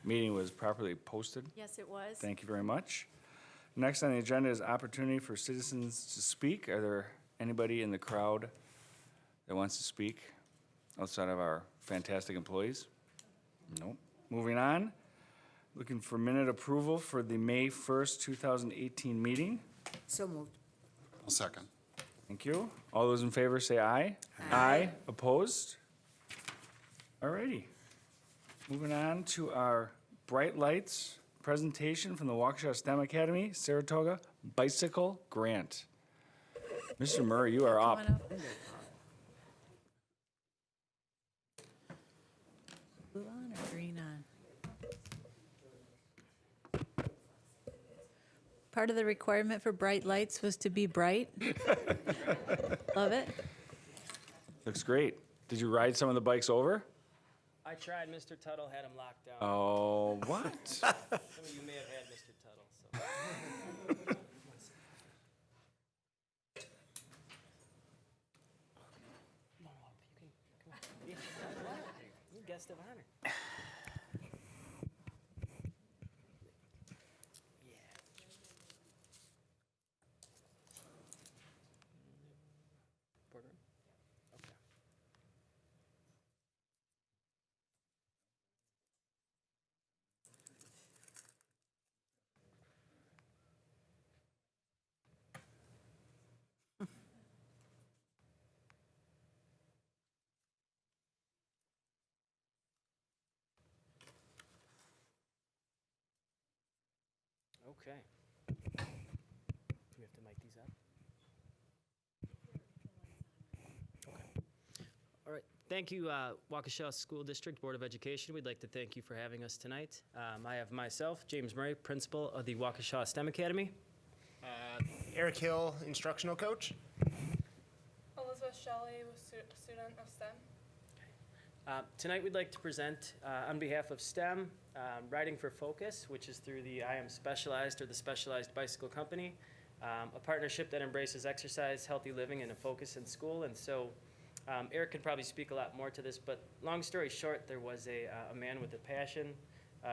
meeting was properly posted. Yes, it was. Thank you very much. Next on the agenda is opportunity for citizens to speak. Are there anybody in the crowd that wants to speak outside of our fantastic employees? Nope. Moving on. Looking for minute approval for the May 1st, 2018 meeting. So moved. I'll second. Thank you. All those in favor say aye. Aye. Opposed? All righty. Moving on to our Bright Lights presentation from the Waukesha STEM Academy, Saratoga Bicycle Grant. Mr. Murray, you are up. Come on up. Blue on or green on? Part of the requirement for bright lights was to be bright. Love it. Looks great. Did you ride some of the bikes over? I tried. Mr. Tuttle had him locked down. Oh, what? Some of you may have had Mr. Tuttle. So. You're guest of honor. Okay. Do we have to mic these up? Okay. All right. Thank you, Waukesha School District Board of Education. We'd like to thank you for having us tonight. I have myself, James Murray, principal of the Waukesha STEM Academy. Eric Hill, instructional coach. Elizabeth Shelley, student of STEM. Tonight we'd like to present on behalf of STEM, Riding for Focus, which is through the I Am Specialized or the Specialized Bicycle Company, a partnership that embraces exercise, healthy living, and a focus in school. And so Eric can probably speak a lot more to this, but long story short, there was a man with a passion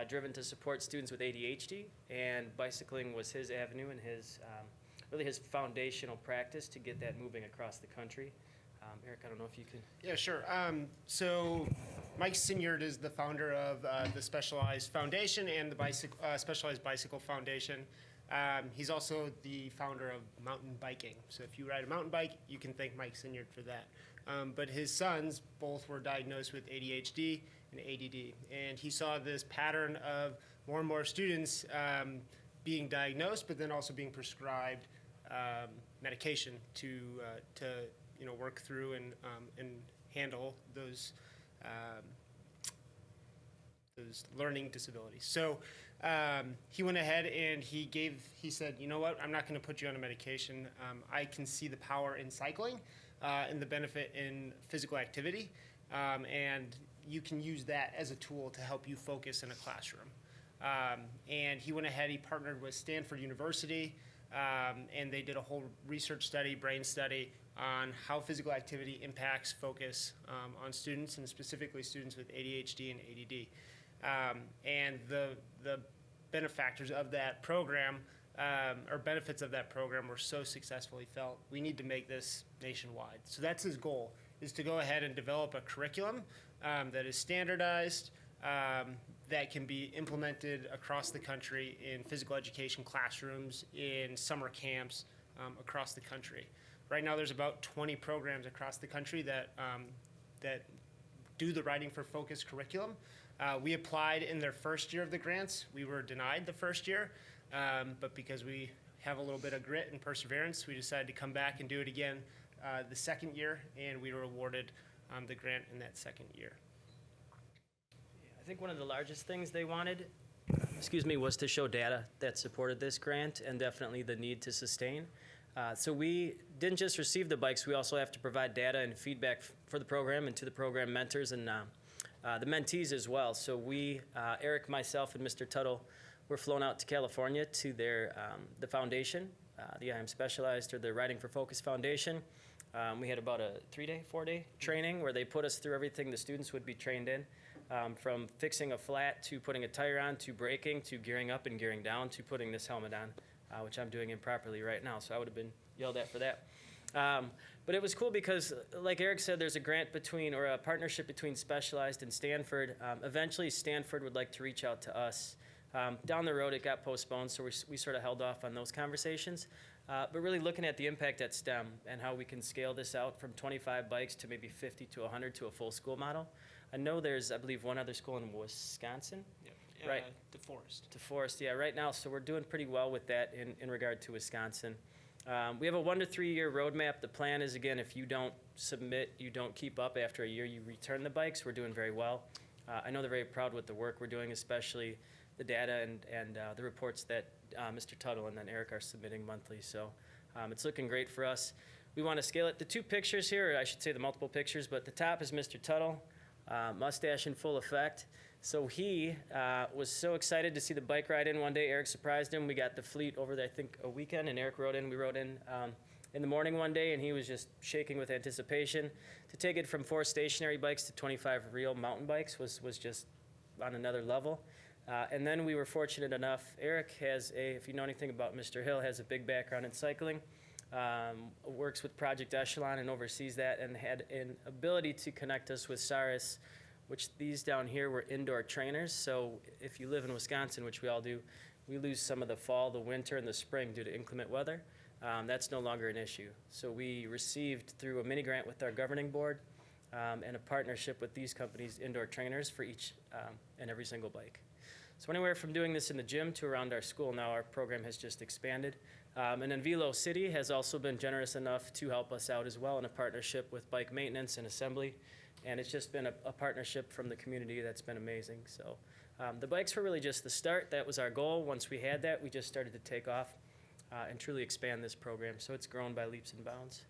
driven to support students with ADHD, and bicycling was his avenue and his really his foundational practice to get that moving across the country. Eric, I don't know if you can. Yeah, sure. So Mike Sinyard is the founder of the Specialized Foundation and the Specialized Bicycle Foundation. He's also the founder of mountain biking. So if you ride a mountain bike, you can thank Mike Sinyard for that. But his sons both were diagnosed with ADHD and ADD. And he saw this pattern of more and more students being diagnosed, but then also being prescribed medication to work through and handle those learning disabilities. So he went ahead and he said, you know what, I'm not going to put you on a medication. I can see the power in cycling and the benefit in physical activity, and you can use that as a tool to help you focus in a classroom. And he went ahead, he partnered with Stanford University, and they did a whole research study, brain study, on how physical activity impacts focus on students, and specifically students with ADHD and ADD. And the benefactors of that program, or benefits of that program, were so successfully felt, we need to make this nationwide. So that's his goal, is to go ahead and develop a curriculum that is standardized, that can be implemented across the country in physical education classrooms, in summer camps across the country. Right now, there's about 20 programs across the country that do the Riding for Focus curriculum. We applied in their first year of the grants. We were denied the first year, but because we have a little bit of grit and perseverance, we decided to come back and do it again the second year, and we were awarded the grant in that second year. I think one of the largest things they wanted, was to show data that supported this grant, and definitely the need to sustain. So we didn't just receive the bikes, we also have to provide data and feedback for the program and to the program mentors and the mentees as well. So we, Eric, myself, and Mr. Tuttle, were flown out to California to the foundation, the I Am Specialized, or the Riding for Focus Foundation. We had about a 4-day training where they put us through everything the students would be trained in. from fixing a flat to putting a tire on to braking to gearing up and gearing down to putting this helmet on, which I'm doing improperly right now, so I would have been yelled at for that. But it was cool because, like Eric said, there's a grant between, or a partnership between Specialized and Stanford. Eventually, Stanford would like to reach out to us. Down the road, it got postponed, so we sort of held off on those conversations. But really looking at the impact at STEM and how we can scale this out from 25 bikes to maybe 50 to 100 to a full school model. I know there's, I believe, one other school in Wisconsin. Yep. Right. DeForest. DeForest, yeah, right now. So we're doing pretty well with that in regard to Wisconsin. We have a 1 to 3 year roadmap. The plan is, again, if you don't submit, you don't keep up after a year, you return the bikes. We're doing very well. I know they're very proud with the work we're doing, especially the data and the reports that Mr. Tuttle and then Eric are submitting monthly. So it's looking great for us. We want to scale it. The 2 pictures here, or I should say the multiple pictures, but the top is Mr. Tuttle, mustache in full effect. So he was so excited to see the bike ride in one day. Eric surprised him. We got the fleet over there, I think, a weekend, and Eric rode in. We rode in the morning one day, and he was just shaking with anticipation. To take it from 4 stationary bikes to 25 real mountain bikes was just on another level. And then we were fortunate enough, Eric has if you know anything about Mr. Hill, has a big background in cycling, works with Project Echelon and oversees that, and had an ability to connect us with Saris, which these down here were indoor trainers. So if you live in Wisconsin, which we all do, we lose some of the fall, the winter, and the spring due to inclement weather. That's no longer an issue. So we received, through a mini grant with our governing board and a partnership with these companies, indoor trainers for each and every single bike. So anywhere from doing this in the gym to around our school, now our program has just expanded. And then Velo City has also been generous enough to help us out as well in a partnership with bike maintenance and assembly. And it's just been a partnership from the community that's been amazing. So the bikes were really just the start. That was our goal. Once we had that, we just started to take off and truly expand this program. So it's grown by leaps and bounds.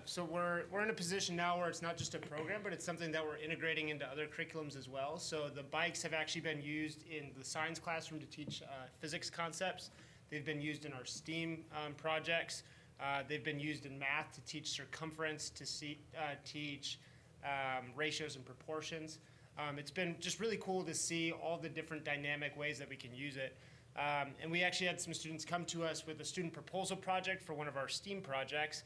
So we're in a position now where it's not just a program, but it's something that we're integrating into other curriculums as well. So the bikes have actually been used in the science classroom to teach physics concepts. They've been used in our STEAM projects. They've been used in math to teach circumference, to teach ratios and proportions. It's been just really cool to see all the different dynamic ways that we can use it. And we actually had some students come to us with a student proposal project for one of our STEAM projects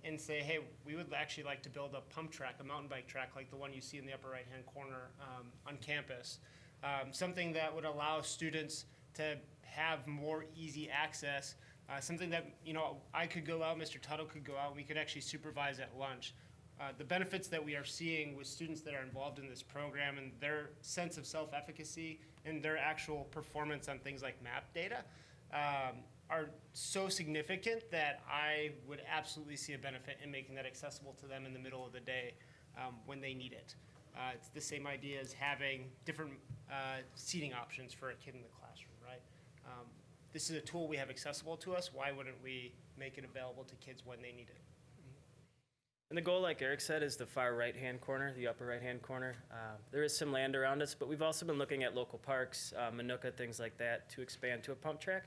and say, hey, we would actually like to build a pump track, a mountain bike track like the one you see in the upper right-hand corner on campus. Something that would allow students to have more easy access. Something that, I could go out, Mr. Tuttle could go out, we could actually supervise at lunch. The benefits that we are seeing with students that are involved in this program and their sense of self-efficacy and their actual performance on things like map data are so significant that I would absolutely see a benefit in making that accessible to them in the middle of the day when they need it. It's the same idea as having different seating options for a kid in the classroom, right? This is a tool we have accessible to us. Why wouldn't we make it available to kids when they need it? And the goal, like Eric said, is the far right-hand corner, the upper right-hand corner. There is some land around us, but we've also been looking at local parks, Manuka, things like that, to expand to a pump track.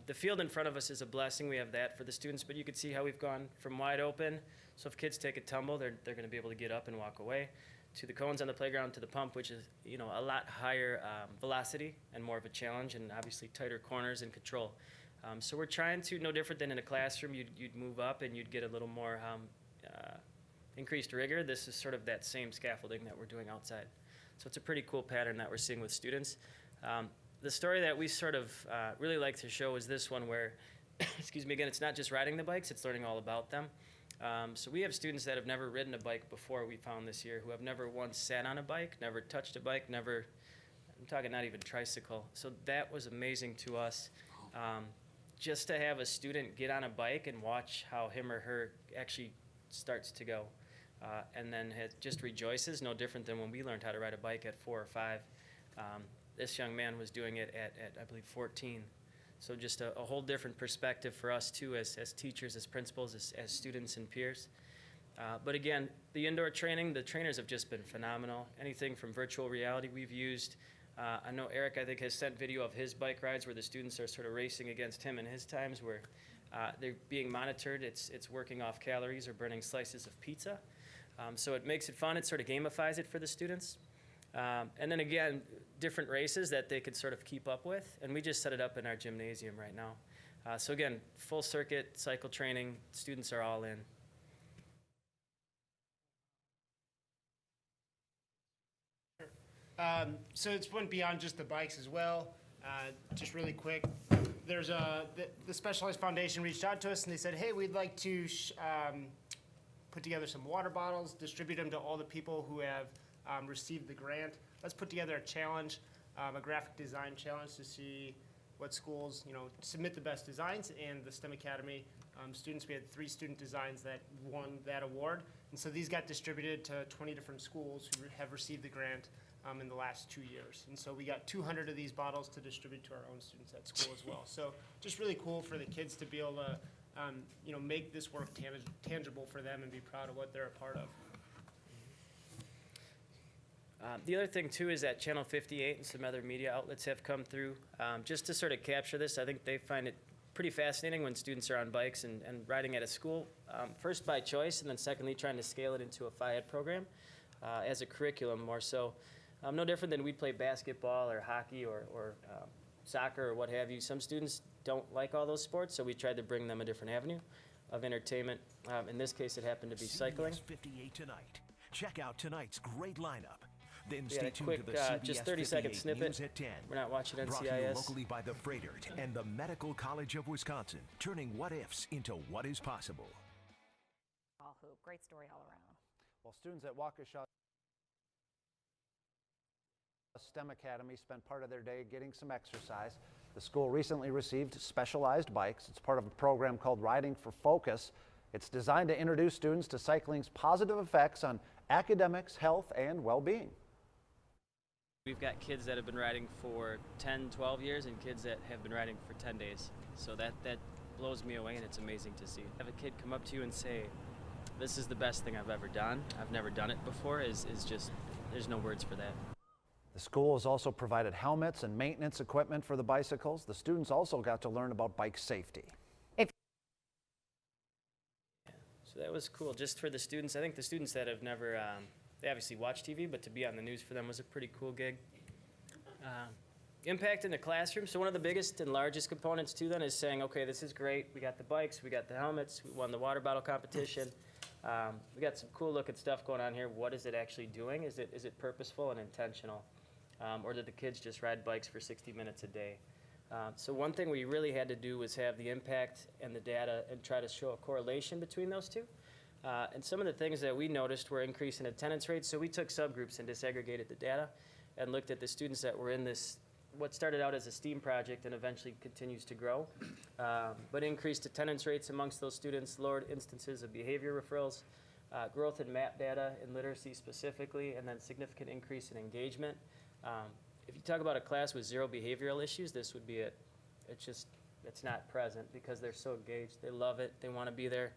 The field in front of us is a blessing. We have that for the students, but you can see how we've gone from wide open. So if kids take a tumble, they're going to be able to get up and walk away, to the cones on the playground, to the pump, which is a lot higher velocity and more of a challenge, and obviously tighter corners and control. So we're trying to, no different than in a classroom, you'd move up and you'd get a little more increased rigor. This is sort of that same scaffolding that we're doing outside. So it's a pretty cool pattern that we're seeing with students. The story that we sort of really like to show is this one where, excuse me, again, it's not just riding the bikes, it's learning all about them. So we have students that have never ridden a bike before, we found this year, who have never once sat on a bike, never touched a bike, never, I'm talking not even tricycle. So that was amazing to us. Just to have a student get on a bike and watch how him or her actually starts to go. And then just rejoices, no different than when we learned how to ride a bike at 4 or 5. This young man was doing it at I believe, 14. So just a whole different perspective for us, too, as teachers, as principals, as students and peers. But again, the indoor training, the trainers have just been phenomenal. Anything from virtual reality we've used. I know Eric, I think, has sent video of his bike rides where the students are sort of racing against him in his times, where they're being monitored. It's working off calories or burning slices of pizza. So it makes it fun. It sort of gamifies it for the students. And then again, different races that they could sort of keep up with. And we just set it up in our gymnasium right now. So again, full circuit cycle training, students are all in. So it's went beyond just the bikes as well. Just really quick, there's the Specialized Foundation reached out to us and they said, hey, we'd like to put together some water bottles, distribute them to all the people who have received the grant. Let's put together a challenge, a graphic design challenge to see what schools, submit the best designs. And the STEM Academy students, we had 3 student designs that won that award. And so these got distributed to 20 different schools who have received the grant in the last 2 years. And so we got 200 of these bottles to distribute to our own students at school as well. So just really cool for the kids to be able to, make this work tangible for them and be proud of what they're a part of. The other thing too is that Channel 58 and some other media outlets have come through just to sort of capture this. I think they find it pretty fascinating when students are on bikes and riding at a school, first by choice, and then secondly trying to scale it into a FIAD program as a curriculum more so. No different than we play basketball or hockey or soccer or what have you. Some students don't like all those sports, so we tried to bring them a different avenue of entertainment. In this case, it happened to be cycling. CBS 58 tonight. Check out tonight's great lineup. Then We had stay a tuned quick, to the CBS just 30-second 58 snippet. News at 10. We're not watching Brought to you NCIS. locally by the Freighter and the Medical College of Wisconsin, turning what ifs into what is possible. All hoop. Great story all around. Well, students at Waukesha STEM Academy spent part of their day getting some exercise. The school recently received specialized bikes. It's part of a program called Riding for Focus. It's designed to introduce students to cycling's positive effects on academics, health, and well-being. We've got kids that have been riding for 10, 12 years and kids that have been riding for 10 days. So that blows me away, and it's amazing to see. Have a kid come up to you and say, this is the best thing I've ever done. I've never done it before is just, there's no words for that. The school has also provided helmets and maintenance equipment for the bicycles. The students also got to learn about bike safety. So that was cool just for the students. I think the students that have never, they obviously watch TV, but to be on the news for them was a pretty cool gig. Impact in the classroom. So one of the biggest and largest components too then is saying, okay, this is great. We got the bikes, we got the helmets, we won the water bottle competition. We got some cool looking stuff going on here. What is it actually doing? Is it purposeful and intentional? Or did the kids just ride bikes for 60 minutes a day? So one thing we really had to do was have the impact and the data and try to show a correlation between those two. And some of the things that we noticed were increase in attendance rates. So we took subgroups and disaggregated the data and looked at the students that were in this, what started out as a STEAM project and eventually continues to grow. But increased attendance rates amongst those students, lowered instances of behavior referrals, growth in MAP data and literacy specifically, and then significant increase in engagement. If you talk about a class with 0 behavioral issues, this would be it. It's not present because they're so engaged. They love it. They want to be there.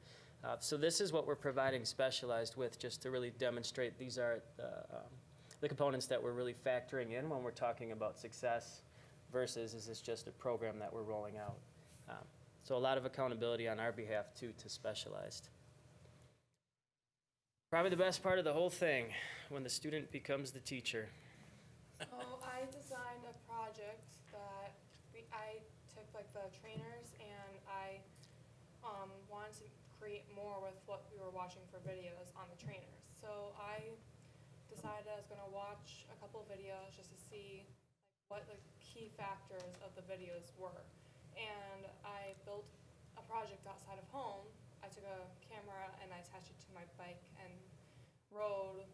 So this is what we're providing Specialized with, just to really demonstrate these are the components that we're really factoring in when we're talking about success versus is this just a program that we're rolling out. So a lot of accountability on our behalf too to Specialized. Probably the best part of the whole thing, when the student becomes the teacher. So I designed a project that I took like the trainers and I wanted to create more with what we were watching for videos on the trainers. So I decided I was going to watch a couple of videos just to see what the key factors of the videos were. And I built a project outside of home. I took a camera and I attached it to my bike and rode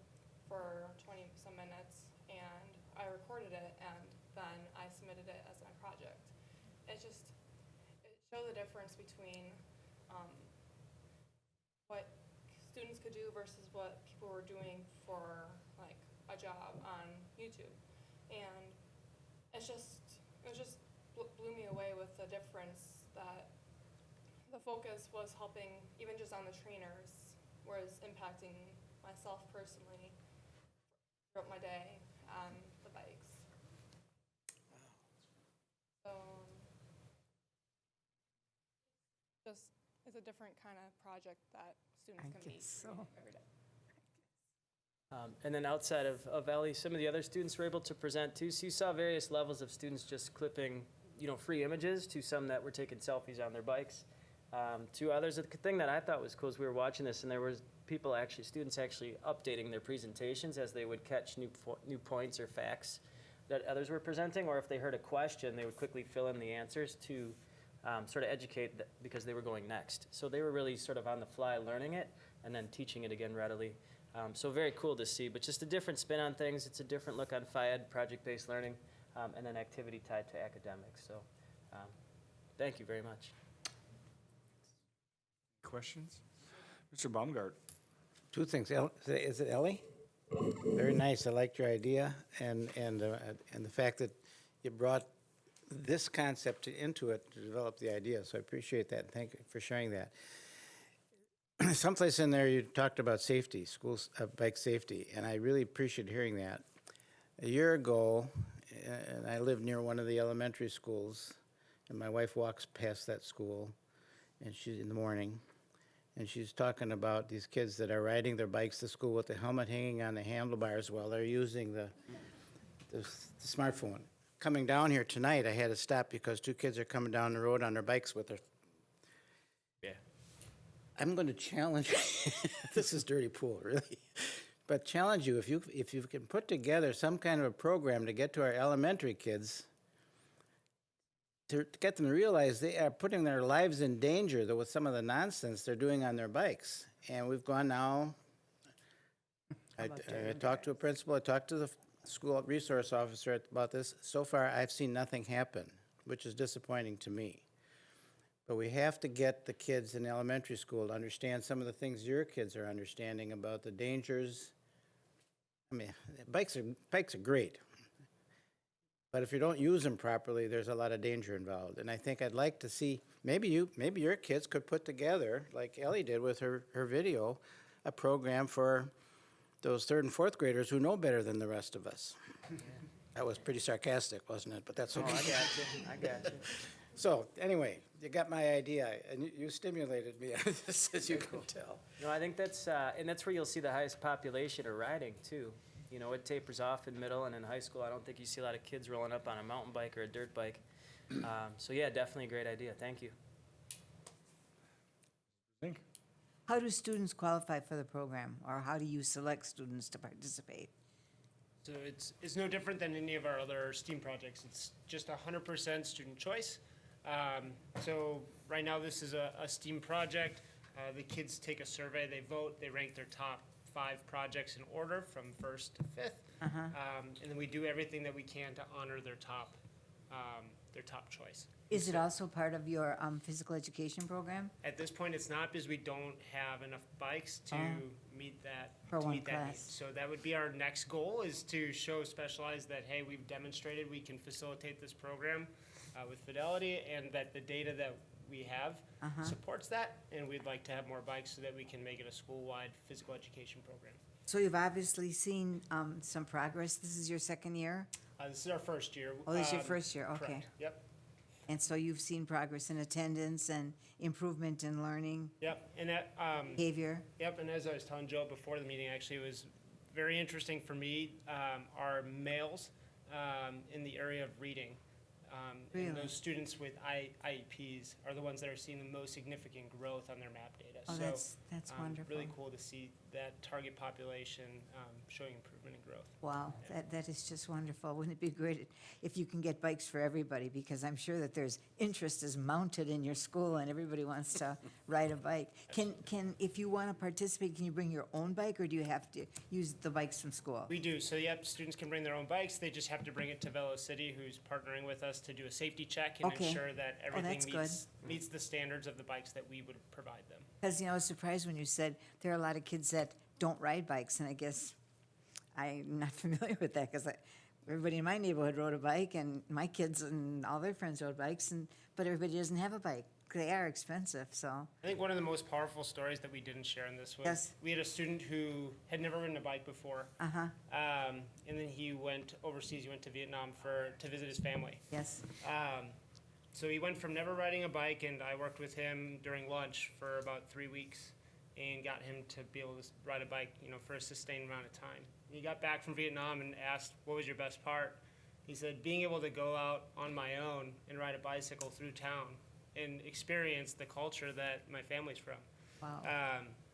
for 20 some minutes, and I recorded it and then I submitted it as my project. It showed the difference between what students could do versus what people were doing for like a job on YouTube. And it just blew me away with the difference that the focus was helping, even just on the trainers, was impacting myself personally throughout my day on the bikes. So just it's a different kind of project that students can be doing every day. And then outside of Ellie, some of the other students were able to present too. So you saw various levels of students just clipping, free images, to some that were taking selfies on their bikes. To others, the thing that I thought was cool is we were watching this, and there was students actually updating their presentations as they would catch new points or facts that others were presenting, or if they heard a question, they would quickly fill in the answers to sort of educate because they were going next. So they were really sort of on the fly learning it and then teaching it again readily. So very cool to see, but just a different spin on things. It's a different look on FIED, project-based learning, and then activity tied to academics. So thank you very much. Questions? Mr. Baumgart. Two things. Is it Ellie? Very nice. I liked your idea and the fact that you brought this concept into it to develop the idea. So I appreciate that. Thank you for sharing that. Someplace in there you talked about safety, schools, bike safety, and I really appreciate hearing that. A year ago, and I live near one of the elementary schools, and my wife walks past that school, and she's in the morning, and she's talking about these kids that are riding their bikes to school with the helmet hanging on the handlebars while they're using the smartphone. Coming down here tonight, I had to stop because two kids are coming down the road on their bikes with their. Yeah. I'm going to challenge. This is dirty pool, really, but challenge you if you can put together some kind of a program to get to our elementary kids, to get them to realize they are putting their lives in danger with some of the nonsense they're doing on their bikes. And we've gone now. I talked to a principal. I talked to the school resource officer about this. So far, I've seen nothing happen, which is disappointing to me. But we have to get the kids in elementary school to understand some of the things your kids are understanding about the dangers. I mean, bikes are great, but if you don't use them properly, there's a lot of danger involved. And I think I'd like to see, maybe your kids could put together, like Ellie did with her video, a program for those 3rd and 4th graders who know better than the rest of us. That was pretty sarcastic, wasn't it? But that's okay. Oh, I got you. So anyway, you got my idea, and you stimulated me on this, as you can tell. No, I think that's where you'll see the highest population of riding too. It tapers off in middle and in high school. I don't think you see a lot of kids rolling up on a mountain bike or a dirt bike. So yeah, definitely a great idea. Thank you. Think. How do students qualify for the program, or how do you select students to participate? So it's no different than any of our other STEAM projects. It's just 100% student choice. So right now this is a STEAM project. The kids take a survey, they vote, they rank their top 5 projects in order from 1st to 5th. And then we do everything that we can to honor their top choice. Is it also part of your physical education program? At this point, it's not, because we don't have enough bikes to meet that For one need. class. So that would be our next goal, is to show Specialized that, hey, we've demonstrated we can facilitate this program with fidelity, and that the data that we have supports that, and we'd like to have more bikes so that we can make it a school-wide physical education program. So you've obviously seen some progress. This is your 2nd year? This is our first year. Oh, this is your first year, okay. Correct. Yep. And so you've seen progress in attendance and improvement in learning Yep. And that, behavior? Yep, and as I was telling Joe before the meeting, actually, it was very interesting for me, our males in the area of reading. Really? And those students with IEPs are the ones that are seeing the most significant growth on their MAP data. Oh, So, that's wonderful. really cool to see that target population showing improvement and growth. Wow, that is just wonderful. Wouldn't it be great if you can get bikes for everybody? Because I'm sure that there's interest is mounted in your school and everybody wants to ride a bike. If you want to participate, can you bring your own bike, or do you have to use the bikes from school? We do. So, yep, students can bring their own bikes. They just have to bring it to Velo City, who's partnering with us to do a safety check and Okay. ensure that everything that's meets the standards of the bikes that we would provide them. Because, I was surprised when you said there are a lot of kids that don't ride bikes, and I guess I'm not familiar with that, because everybody in my neighborhood rode a bike, and my kids and all their friends rode bikes, but everybody doesn't have a bike. They are expensive, so. I think one of the most powerful stories that we didn't share in this was Yes. we had a student who had never ridden a bike before. And then he went overseas. He went to Vietnam to visit his family. Yes. So he went from never riding a bike, and I worked with him during lunch for about 3 weeks. and got him to be able to ride a bike, for a sustained amount of time. He got back from Vietnam and asked, what was your best part? He said, being able to go out on my own and ride a bicycle through town and experience the culture that my family's from. Wow.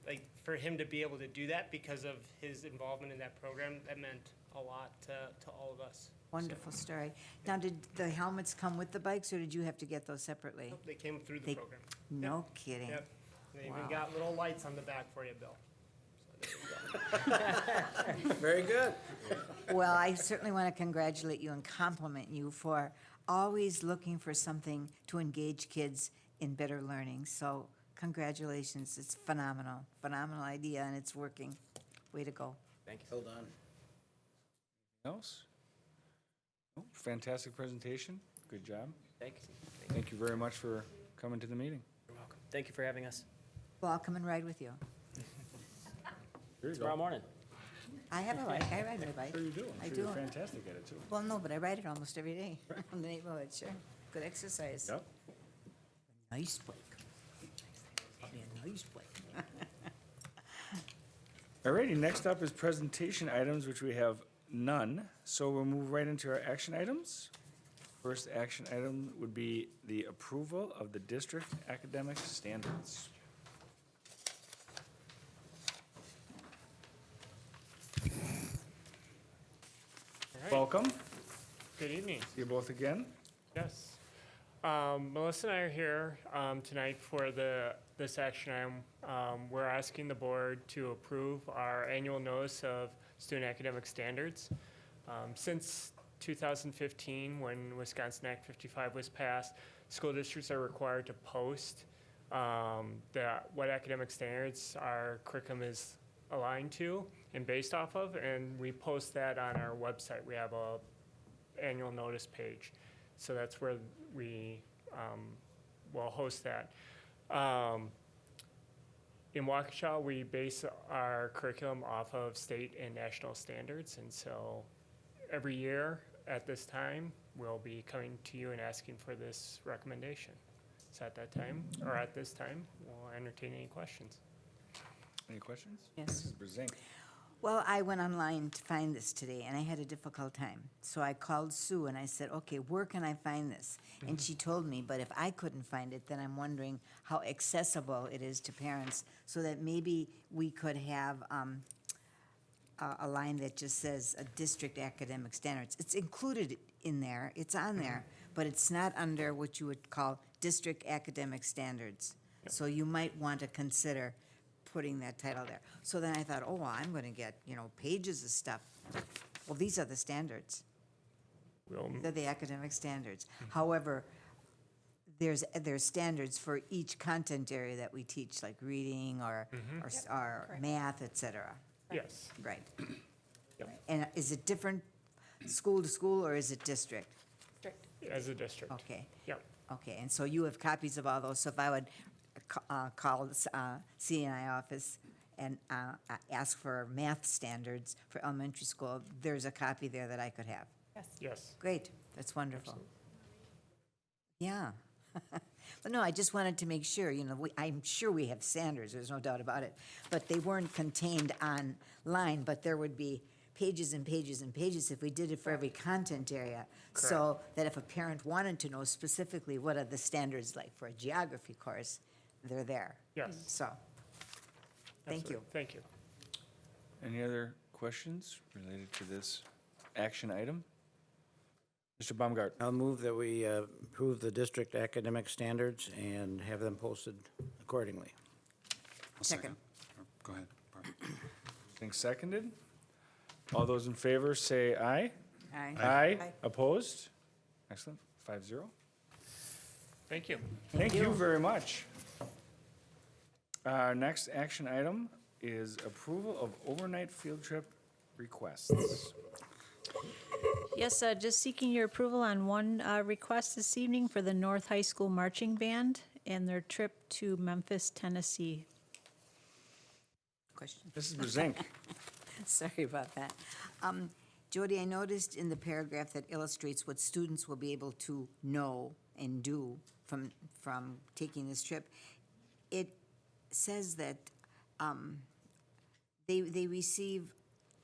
Like, for him to be able to do that because of his involvement in that program, that meant a lot to all of us. Wonderful story. Now, did the helmets come with the bikes, or did you have to get those separately? They came through the They- program. No kidding. Yep. They Wow. even got little lights on the back for you, Bill. So there you go. Very good. Well, I certainly want to congratulate you and compliment you for always looking for something to engage kids in better learning. So congratulations, it's phenomenal, phenomenal idea, and it's working. Way to go. Thank you. Hold on. Else? Oh, fantastic presentation. Good job. Thank you. Thank you very much for coming to the meeting. You're welcome. Thank you for having us. Well, I'll come and ride with you. Here you Tomorrow go. morning. I have a bike, I ride my bike. Sure you do. I'm I sure do. you're fantastic at it, too. Well, no, but I ride it almost every day in the neighborhood, sure. Good exercise. Yep. Nice bike. I'll be a nice bike. Alrighty, next up is presentation items, which we have none. So we'll move right into our action items. First action item would be the approval of the district academic standards. All right. Welcome. Good evening. See you both again. Yes. Melissa and I are here tonight for this action item. We're asking the board to approve our annual notice of student academic standards. Since 2015, when Wisconsin Act 55 was passed, school districts are required to post what academic standards our curriculum is aligned to and based off of, and we post that on our website. We have a annual notice page. So that's where we will host that. In Waukesha, we base our curriculum off of state and national standards. And so every year at this time, we'll be coming to you and asking for this recommendation. So at that time, or at this time, we'll entertain any questions. Any questions? Yes. Mrs. Brezink. Well, I went online to find this today, and I had a difficult time. So I called Sue, and I said, okay, where can I find this? And she told me, but if I couldn't find it, then I'm wondering how accessible it is to parents, so that maybe we could have a line that just says district academic standards. It's included in there, it's on there, but it's not under what you would call district academic standards. So you might want to consider putting that title there. So then I thought, oh, well, I'm going to get, pages of stuff. Well, these are the standards. They're the academic standards. However, there's standards for each content area that we teach, like reading or math, et cetera. Yes. Right. Yep. And is it different school to school, or is it district? As a district. Okay. Yep. Okay, and so you have copies of all those. So if I would call the CNI office and ask for math standards for elementary school, there's a copy there that I could have. Yes. Great, that's wonderful. Yeah. But no, I just wanted to make sure, I'm sure we have standards, there's no doubt about it. But they weren't contained online, but there would be pages and pages and pages if we did it for every content area. So that if a parent wanted to know specifically what are the standards like for a geography course, they're there. Yes. So, thank you. Thank you. Any other questions related to this action item? Mr. Baumgartner. I'll move that we approve the district academic standards and have them posted accordingly. Second. Go ahead. Think seconded. All those in favor say aye. Aye. Aye. Opposed? Excellent. 5-0. Thank you. Thank you very much. Our next action item is approval of overnight field trip requests. Yes, just seeking your approval on one request this evening for the North High School Marching Band and their trip to Memphis, Tennessee. Question. Mrs. Brezink. Sorry about that. Jody, I noticed in the paragraph that illustrates what students will be able to know and do from taking this trip, it says that they receive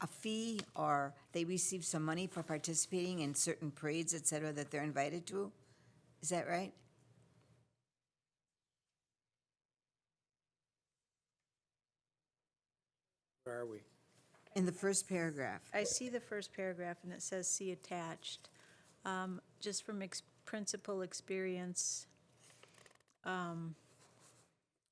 a fee, or they receive some money for participating in certain parades, et cetera, that they're invited to? Is that right? Where are we? In the first paragraph. I see the first paragraph, and it says, "See attached." Just from principal experience,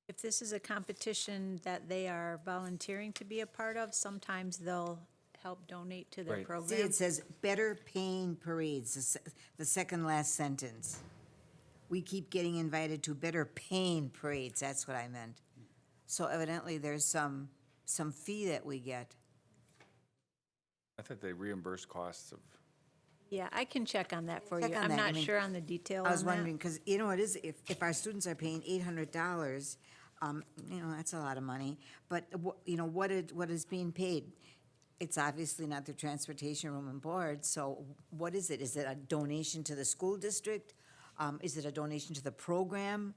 if this is a competition that they are volunteering to be a part of, sometimes they'll help donate to their Right. program. See, it says better paying parades, the second last sentence. We keep getting invited to better paying parades, that's what I meant. So evidently, there's some fee that we get. I thought they reimburse costs of, Yeah, I can check on that for Check you. on I'm that. I not mean, sure on the detail I was on that. wondering, because you know what it is, if our students are paying $800, you know, that's a lot of money. But, you know, what is being paid? It's obviously not their transportation, room and board, so what is it? Is it a donation to the school district? Is it a donation to the program?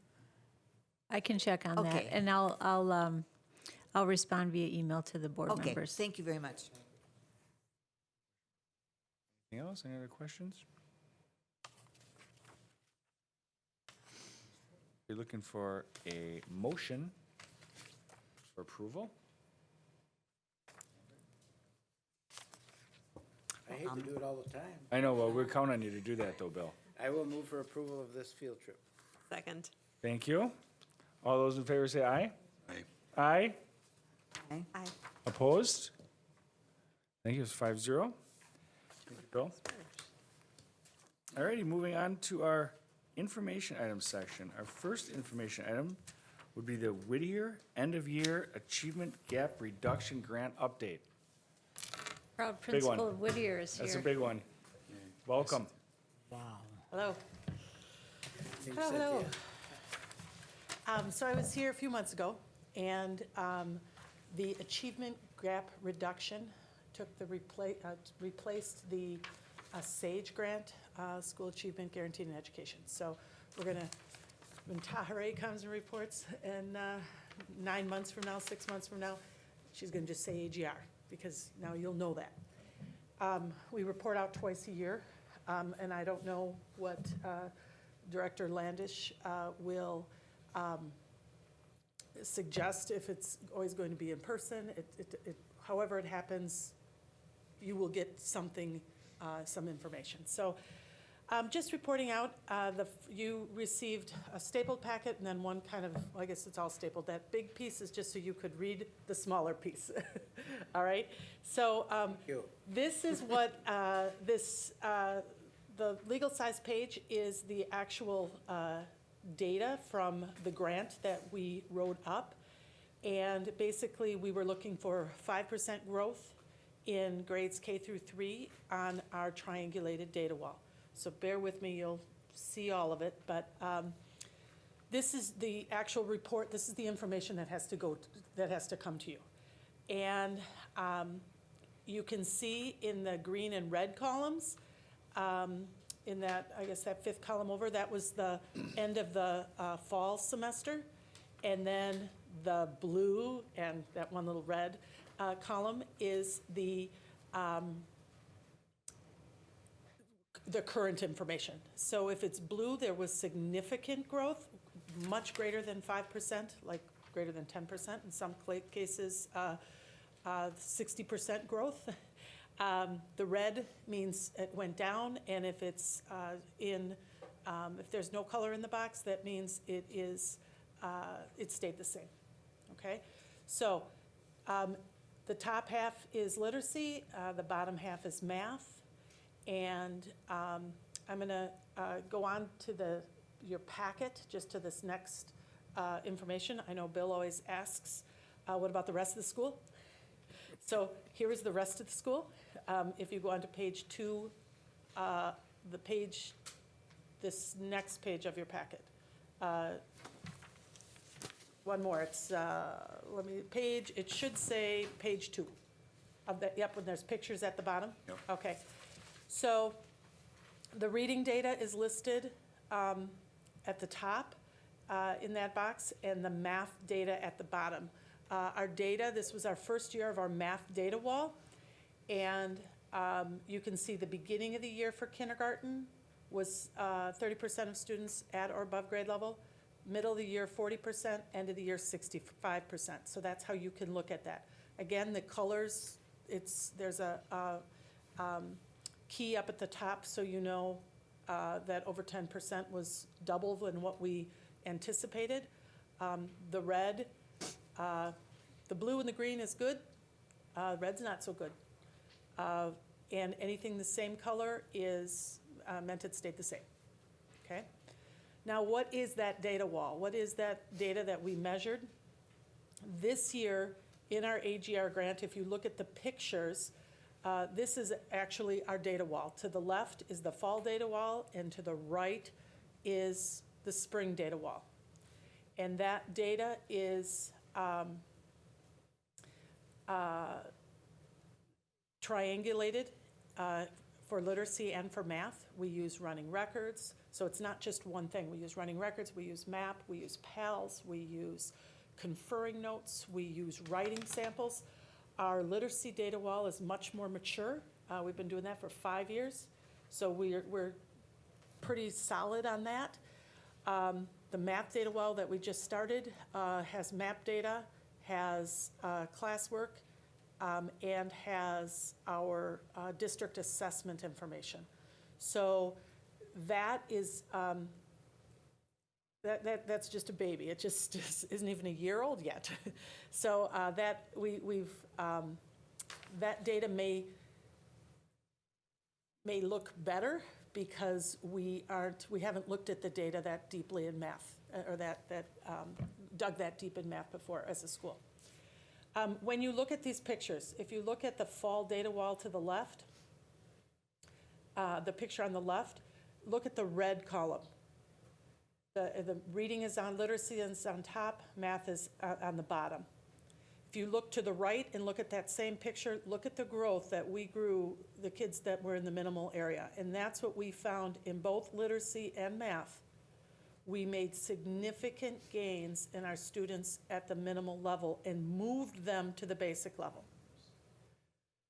I can check on that, Okay. and I'll respond via email to the board Okay, members. thank you very much. anything else? Any other questions? You're looking for a motion for approval? I hate to do it all the time. I know, well, we're counting on you to do that though, Bill. I will move for approval of this field trip. Second. Thank you. All those in favor say aye. Aye. Aye. Okay. Aye. Opposed? Thank you, it's 5-0. Thank you, Bill. All righty, moving on to our information items section. Our first information item would be the Whittier End-of-Year Achievement Gap Reduction Grant Update. Proud Big one. principal of Whittier is here. That's a big one. Welcome. Hello. Thanks, Hello. Cynthia. So I was here a few months ago, and the achievement gap reduction took the replaced the SAGE grant, School Achievement Guaranteed in Education. So we're gonna, when Tahare comes and reports, and 9 months from now, 6 months from now, she's gonna just say AGR, because now you'll know that. We report out twice a year, and I don't know what Director Landish will suggest, if it's always going to be in person. However it happens, you will get something, some information. So just reporting out, you received a stapled packet and then one kind of, well, I guess it's all stapled. That big piece is just so you could read the smaller piece. All right? So this is what the legal size page is the actual data from the grant that we wrote up. And basically, we were looking for 5% growth in grades K through 3 on our triangulated data wall. So bear with me, you'll see all of it, but this is the actual report. This is the information that has to come to you. And you can see in the green and red columns, in that, I guess that 5th column over, that was the end of the fall semester. And then the blue and that one little red column is the current information. So if it's blue, there was significant growth, much greater than 5%, like greater than 10%, in some cases 60% growth. The red means it went down, and if it's if there's no color in the box, that means it stayed the same. Okay, so the top half is literacy, the bottom half is math, and I'm going to go on to your packet, just to this next information. I know Bill always asks, what about the rest of the school? So here is the rest of the school. If you go on to page 2, this next page of your packet. One more, it's, it should say page 2 of that, yep, when there's pictures at the bottom? Yep. Okay. So the reading data is listed at the top in that box, and the math data at the bottom. our data. This was our first year of our math data wall. And you can see the beginning of the year for kindergarten was 30% of students at or above grade level. Middle of the year, 40%, end of the year, 65%. So that's how you can look at that. Again, the colors, there's a key up at the top so you know that over 10% was double than what we anticipated. The red, the blue and the green is good. Red's not so good. And anything the same color is meant it stayed the same, okay? Now, what is that data wall? What is that data that we measured? This year, in our AGR grant, if you look at the pictures, this is actually our data wall. To the left is the fall data wall, and to the right is the spring data wall. And that data is triangulated for literacy and for math. We use running records, so it's not just one thing. We use running records, we use MAP, we use PALS, we use conferring notes, we use writing samples. Our literacy data wall is much more mature. We've been doing that for 5 years, so we're pretty solid on that. The math data wall that we just started has MAP data, has classwork, and has our district assessment information. So that is, that's just a baby. It just isn't even a year old yet. So that that data may look better because we haven't looked at the data that deeply in math, or dug that deep in math before as a school. When you look at these pictures, if you look at the fall data wall to the left, the picture on the left, look at the red column. The reading is on, literacy is on top, math is on the bottom. If you look to the right and look at that same picture, look at the growth that we grew, the kids that were in the minimal area. And that's what we found in both literacy and math. We made significant gains in our students at the minimal level and moved them to the basic level.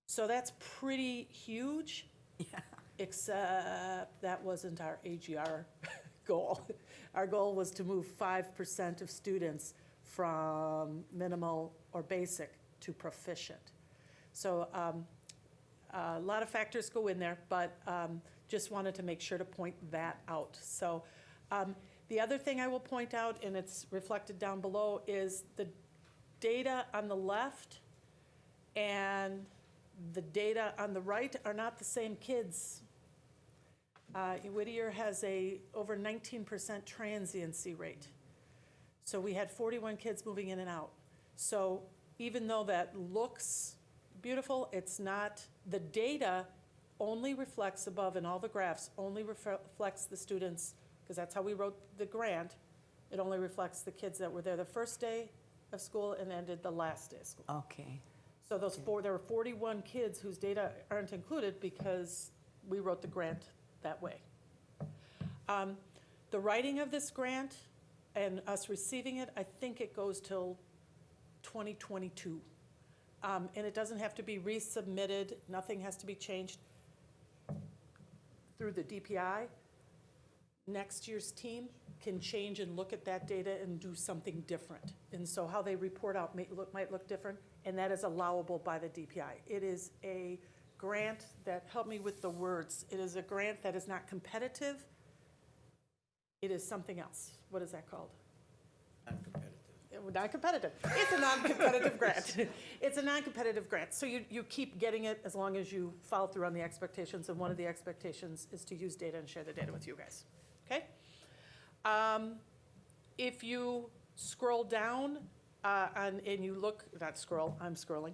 So that's pretty huge, except that wasn't our AGR goal. Our goal was to move 5% of students from minimal or basic to proficient. So a lot of factors go in there, but just wanted to make sure to point that out. So the other thing I will point out, and it's reflected down below, is the data on the left and the data on the right are not the same kids. Whittier has a over 19% transiency rate. So we had 41 kids moving in and out. So even though that looks beautiful, it's not, the data only reflects above in all the graphs, only reflects the students, because that's how we wrote the grant. It only reflects the kids that were there the first day of school and ended the last day of school. Okay. So those there were 41 kids whose data aren't included because we wrote the grant that way. The writing of this grant and us receiving it, I think it goes till 2022. And it doesn't have to be resubmitted. Nothing has to be changed through the DPI. Next year's team can change and look at that data and do something different. And so how they report out might look different, and that is allowable by the DPI. It is a grant that, help me with the words, it is a grant that is not competitive. It is something else. What is that called? Not competitive. It's a non-competitive grant. It's a non-competitive grant. So you keep getting it as long as you follow through on the expectations, and one of the expectations is to use data and share the data with you guys. Okay? If you scroll down and you look, not scroll, I'm scrolling.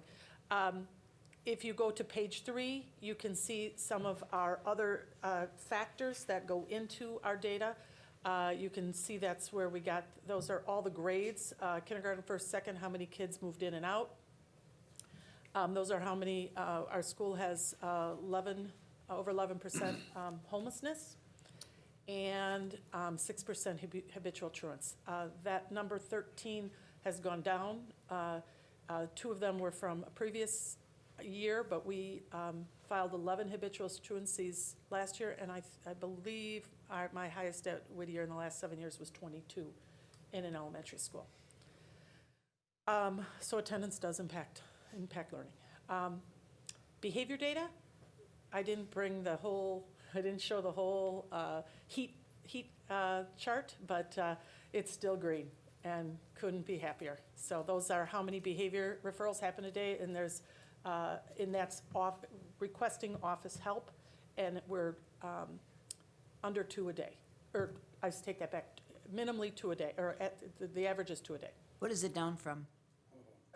If you go to page 3, you can see some of our other factors that go into our data. You can see that's where we got, those are all the grades, kindergarten, first, second, how many kids moved in and out. Those are how many, our school has over 11% homelessness and 6% habitual truants. That number 13 has gone down. 2 of them were from a previous year, but we filed 11 habitual truancies last year, and I believe my highest at Whittier in the last 7 years was 22 in an elementary school. So attendance does impact learning. Behavior data, I didn't show the whole heat chart, but it's still green and couldn't be happier. So those are how many behavior referrals happen a day, and that's requesting office help, and we're under 2 a day. Or I take that back, minimally 2 a day, or the average is 2 a day. What is it down from?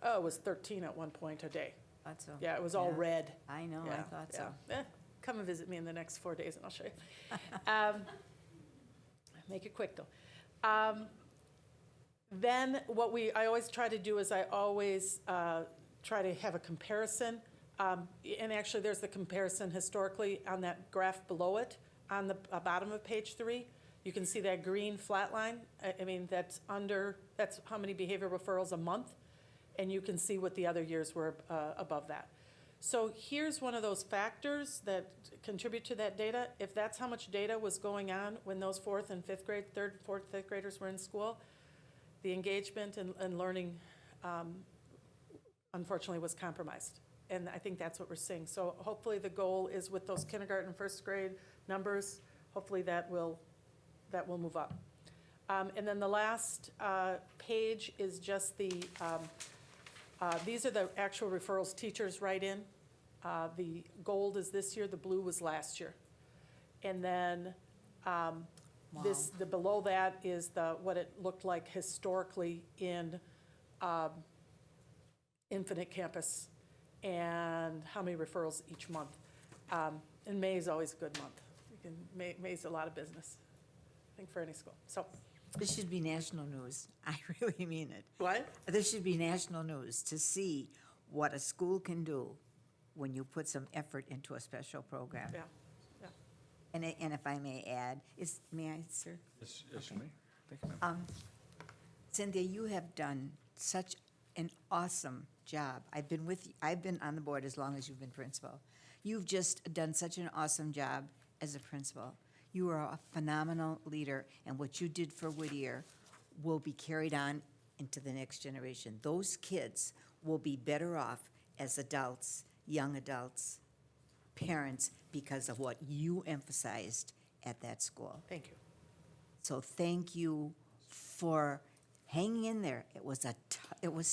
Oh, it was 13 at one point a day. Thought so. Yeah, it was all red. I know, I Yeah, thought so. yeah. Come and visit me in the next 4 days and I'll show you. Make it quick though. Then I always try to do is I always try to have a comparison. And actually there's the comparison historically on that graph below it on the bottom of page 3. You can see that green flat line. I mean, that's how many behavior referrals a month. And you can see what the other years were above that. So here's one of those factors that contribute to that data. If that's how much data was going on when those 4th and 5th grade, 3rd, 4th, 5th graders were in school, the engagement and learning, unfortunately, was compromised. And I think that's what we're seeing. So hopefully the goal is with those kindergarten, 1st grade numbers, hopefully that will move up. And then the last page is just these are the actual referrals teachers write in. The gold is this year, the blue was last year. And then below that is what it looked like historically in Infinite Campus and how many referrals each month. And May is always a good month. May's a lot of business, I think, for any school. So. This should be national news. I really mean it. What? This should be national news to see what a school can do when you put some effort into a special program. Yeah. And if I may add, may I, sir? Yes, you may. Thank you, ma'am. Cynthia, you have done such an awesome job. I've been on the board as long as you've been principal. You've just done such an awesome job as a principal. You are a phenomenal leader, and what you did for Whittier will be carried on into the next generation. Those kids will be better off as adults, young adults, parents, because of what you emphasized at that school. Thank you. So thank you for hanging in there. It was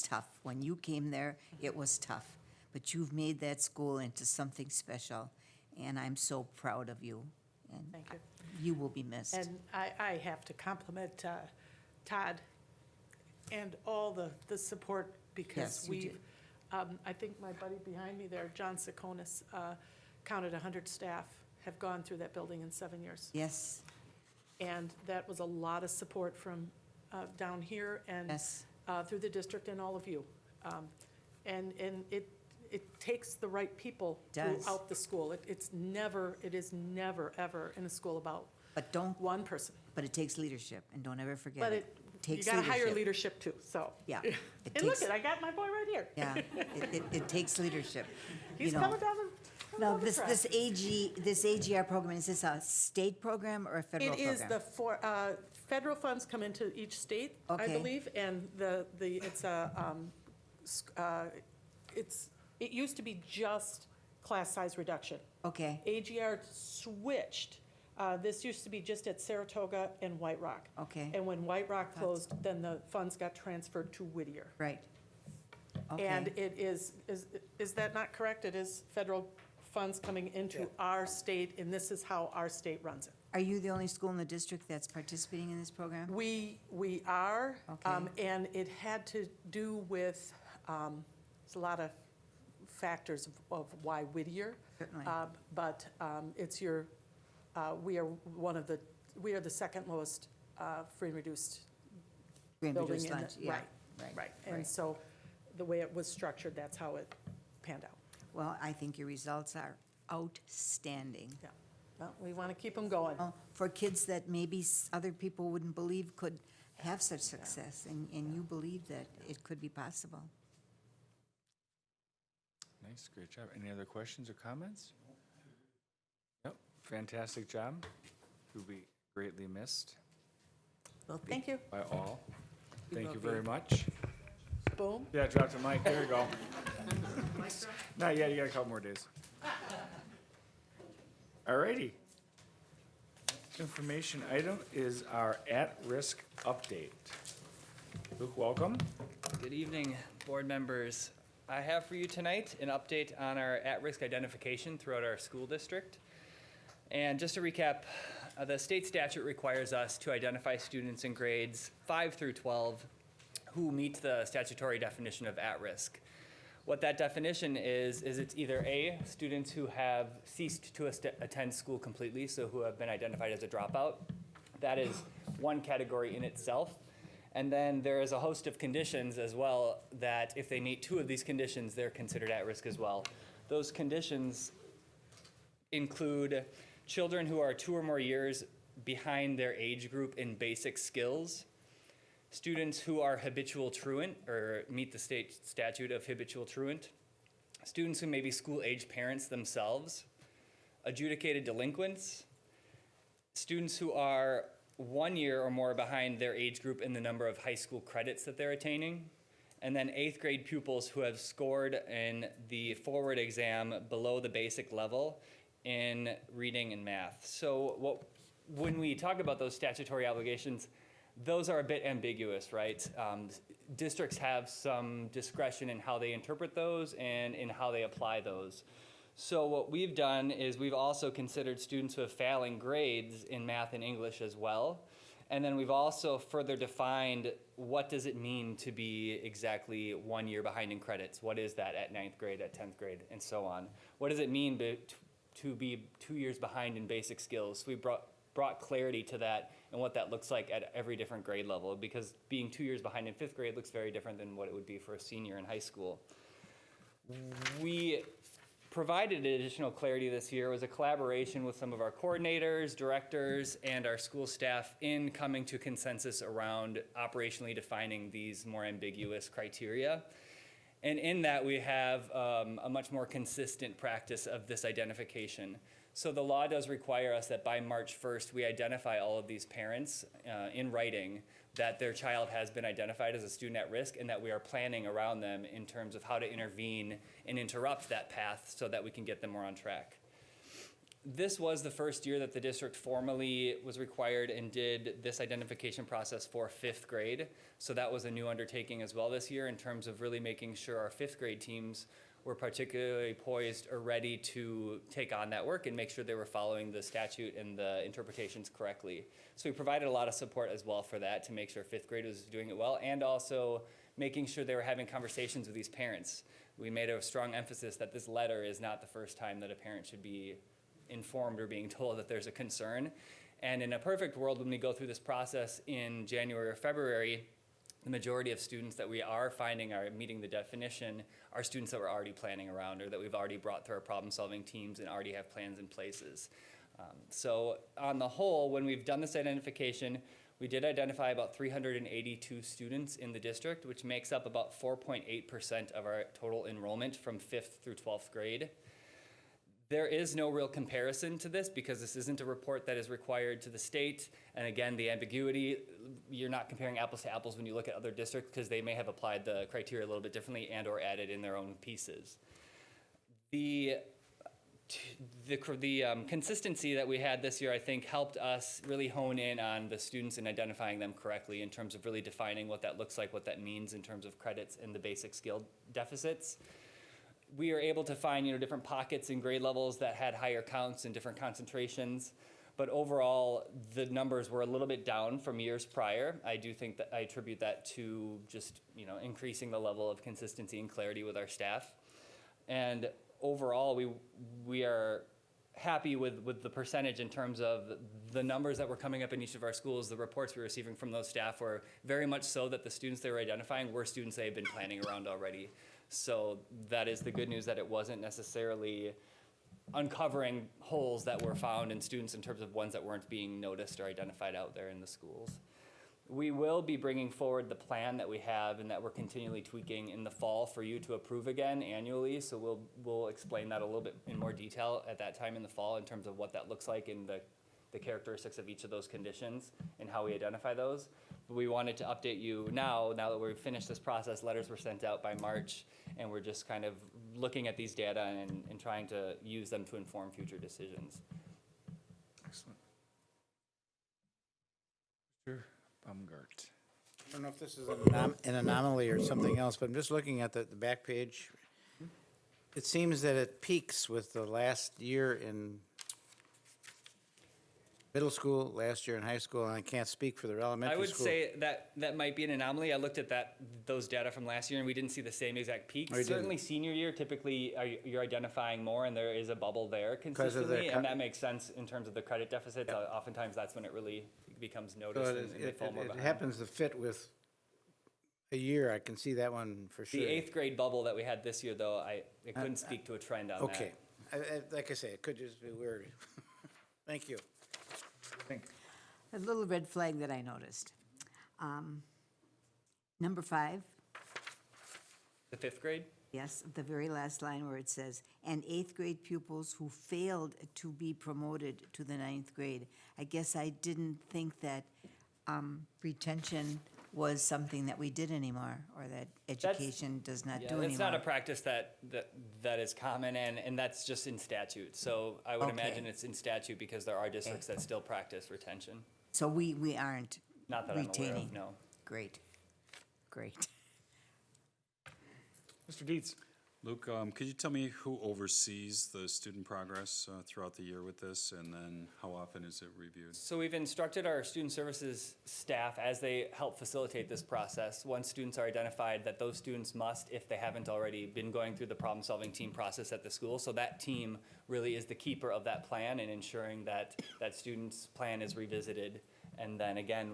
tough. When you came there, it was tough. But you've made that school into something special, and I'm so proud of you. And Thank you. You will be missed. And I have to compliment Todd and all the support, because Yes, you we've, I think my buddy behind me there, John Sakonis, counted 100 staff have gone through that building in 7 years. Yes, And that was a lot of support from down here and yes. through the district and all of you. And it takes the right people Does. throughout the school. It is never, ever in a school about But don't, one person. but it takes leadership, and don't ever forget But it. you Takes gotta hire leadership. leadership too, so. Yeah. And look, I got my boy right here. Yeah, it takes leadership. you He's know. coming down Now, the track. this AGR program, is this a state program or a federal It program? is federal funds come into each state, I Okay. believe, and it used to be just class size reduction. Okay, AGR switched. This used to be just at Saratoga and White Rock. okay, And when White Rock closed, then the funds got transferred to Whittier. right. And Okay, it is that not correct? It is federal funds coming into our state, and this is how our state runs it. are you the only school in the district that's participating in this program? We are, Okay. and it had to do with, there's a lot of factors of why Whittier. Certainly. But it's we are the second lowest free and reduced Free and building reduced in the. lunch, yeah, Right. And right. so the way it was structured, that's how it panned out. Well, I think your results are outstanding. Yeah. Well, we want to keep them going. For kids that maybe other people wouldn't believe could have such success, and you believe that it could be possible. Nice, great job. Any other questions or comments? Yep, fantastic job. You'll be greatly missed Well, thank you. by all. Thank will you be. very much. Boom. Yeah, drop the mic, there you go. Not yet, you got a couple more days. Alrighty. Information item is our at-risk update. Luke, welcome. Good evening, board members. I have for you tonight an update on our at-risk identification throughout our school district. And just to recap, the state statute requires us to identify students in grades 5 through 12 who meet the statutory definition of at-risk. What that definition is it's either A, students who have ceased to attend school completely, so who have been identified as a dropout. That is one category in itself. And then there is a host of conditions as well that if they meet two of these conditions, they're considered at risk as well. Those conditions include children who are 2 or more years behind their age group in basic skills, students who are habitual truant or meet the state statute of habitual truant, students who may be school-age parents themselves, adjudicated delinquents, students who are 1 year or more behind their age group in the number of high school credits that they're attaining, and then 8th grade pupils who have scored in the forward exam below the basic level in reading and math. So when we talk about those statutory obligations, those are a bit ambiguous, right? Districts have some discretion in how they interpret those and in how they apply those. So what we've done is we've also considered students who have failing grades in math and English as well. And then we've also further defined what does it mean to be exactly 1 year behind in credits? What is that at 9th grade, at 10th grade, and so on? What does it mean to be 2 years behind in basic skills? We brought clarity to that and what that looks like at every different grade level, because being 2 years behind in 5th grade looks very different than what it would be for a senior in high school. We provided additional clarity this year. It was a collaboration with some of our coordinators, directors, and our school staff in coming to consensus around operationally defining these more ambiguous criteria. And in that, we have a much more consistent practice of this identification. So the law does require us that by March 1st, we identify all of these parents in writing that their child has been identified as a student at risk and that we are planning around them in terms of how to intervene and interrupt that path so that we can get them more on track. This was the first year that the district formally was required and did this identification process for 5th grade. So that was a new undertaking as well this year in terms of really making sure our 5th grade teams were particularly poised or ready to take on that work and make sure they were following the statute and the interpretations correctly. So we provided a lot of support as well for that to make sure 5th grade was doing it well, and also making sure they were having conversations with these parents. We made a strong emphasis that this letter is not the first time that a parent should be informed or being told that there's a concern. And in a perfect world, when we go through this process in January or February, the majority of students that we are finding are meeting the definition are students that we're already planning around or that we've already brought through our problem-solving teams and already have plans in places. So on the whole, when we've done this identification, we did identify about 382 students in the district, which makes up about 4.8% of our total enrollment from 5th through 12th grade. There is no real comparison to this because this isn't a report that is required to the state. And again, the ambiguity, you're not comparing apples to apples when you look at other districts because they may have applied the criteria a little bit differently and or added in their own pieces. The consistency that we had this year, I think, helped us really hone in on the students and identifying them correctly in terms of really defining what that looks like, what that means in terms of credits and the basic skill deficits. We are able to find, different pockets and grade levels that had higher counts and different concentrations, but overall, the numbers were a little bit down from years prior. I do think that I attribute that to just, increasing the level of consistency and clarity with our staff. And overall, we are happy with the percentage in terms of the numbers that were coming up in each of our schools. The reports we were receiving from those staff were very much so that the students they were identifying were students they had been planning around already. So that is the good news, that it wasn't necessarily uncovering holes that were found in students in terms of ones that weren't being noticed or identified out there in the schools. We will be bringing forward the plan that we have and that we're continually tweaking in the fall for you to approve again annually. So we'll explain that a little bit in more detail at that time in the fall in terms of what that looks like and the characteristics of each of those conditions and how we identify those. But we wanted to update you now that we've finished this process. Letters were sent out by March, and we're just kind of looking at these data and trying to use them to inform future decisions. Excellent. Mr. Baumgartner. I don't know if this is an anomaly or something else, but I'm just looking at the back page. It seems that it peaks with the last year in middle school, last year in high school, and I can't speak for the elementary I would school. say that might be an anomaly. I looked at those data from last year, and we didn't see the same exact peaks. Oh, you didn't? Certainly senior year, typically you're identifying more, and there is a bubble there Because of the consistently, and that makes sense in terms of the credit deficits. Oftentimes, that's when it really becomes noticed, So and they fall more it behind. happens to fit with a year. I can see that one for sure. The 8th grade bubble that we had this year, though, I couldn't speak to a trend on that. Okay. Like I say, it could just be weird. Thank you. A little red flag that I noticed. Number 5, The 5th grade? yes, the very last line where it says, and 8th grade pupils who failed to be promoted to the 9th grade. I guess I didn't think that retention was something that we did anymore, or that education does not do anymore. It's not a practice that is common, and that's just in statute. So I would Okay. imagine it's in statute because there are districts that still practice retention. So we aren't Not that I'm aware retaining? of, no. Great, great. Mr. Dietz. Luke, could you tell me who oversees the student progress throughout the year with this, and then how often is it reviewed? So we've instructed our student services staff as they help facilitate this process. Once students are identified, that those students must, if they haven't already, been going through the problem-solving team process at the school. So that team really is the keeper of that plan and ensuring that that student's plan is revisited. And then again,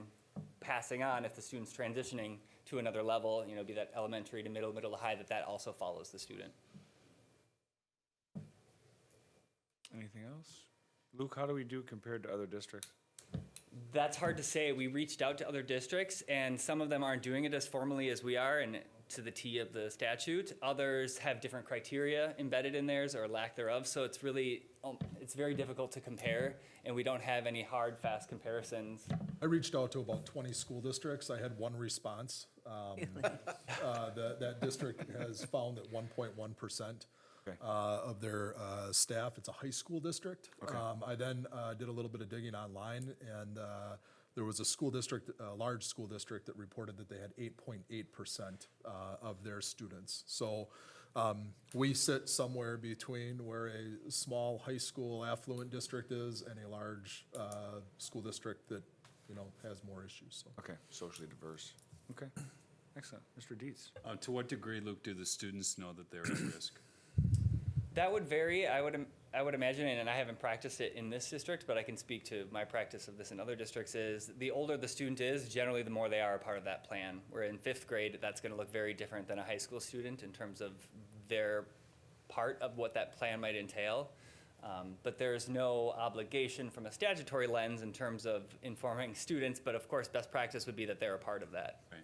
passing on if the student's transitioning to another level, be that elementary to middle to high, that also follows the student. Anything else? Luke, how do we do compared to other districts? That's hard to say. We reached out to other districts, and some of them aren't doing it as formally as we are and to the T of the statute. Others have different criteria embedded in theirs or lack thereof, so it's really, it's very difficult to compare, and we don't have any hard, fast comparisons. I reached out to about 20 school districts. I had one response. That district has found that 1.1% of their staff, it's a high school district. I then did a little bit of digging online, and there was a school district, a large school district, that reported that they had 8.8% of their students. So we sit somewhere between where a small high school affluent district is and a large school district that has more issues. So. Okay, socially diverse. Okay, excellent. Mr. Dietz. To what degree, Luke, do the students know that they're at risk? That would vary. I would imagine, and I haven't practiced it in this district, but I can speak to my practice of this in other districts, is the older the student is, generally the more they are a part of that plan. Where in 5th grade, that's going to look very different than a high school student in terms of their part of what that plan might entail. But there's no obligation from a statutory lens in terms of informing students, but of course, best practice would be that they're a part of that. Right.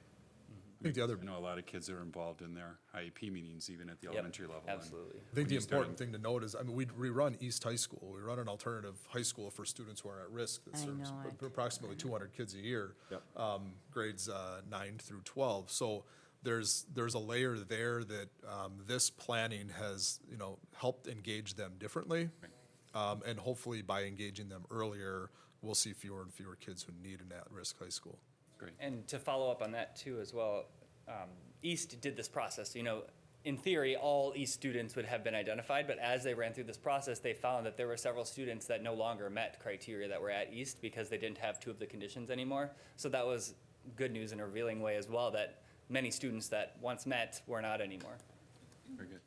I think I know a lot of kids that are involved in their IEP meetings, even at the elementary level. Absolutely. I think the important thing to note is, we run East High School. We run an alternative high school for students who are at risk that serves approximately 200 kids a year, grades 9 through 12. So there's a layer there that this planning has helped engage them differently, and hopefully by engaging them earlier, we'll see fewer and fewer kids who need an at-risk high school. Great. And to follow up on that too as well, East did this process. In theory, all East students would have been identified, but as they ran through this process, they found that there were several students that no longer met criteria that were at East because they didn't have 2 of the conditions anymore. So that was good news in a revealing way as well, that many students that once met were not anymore. Very good.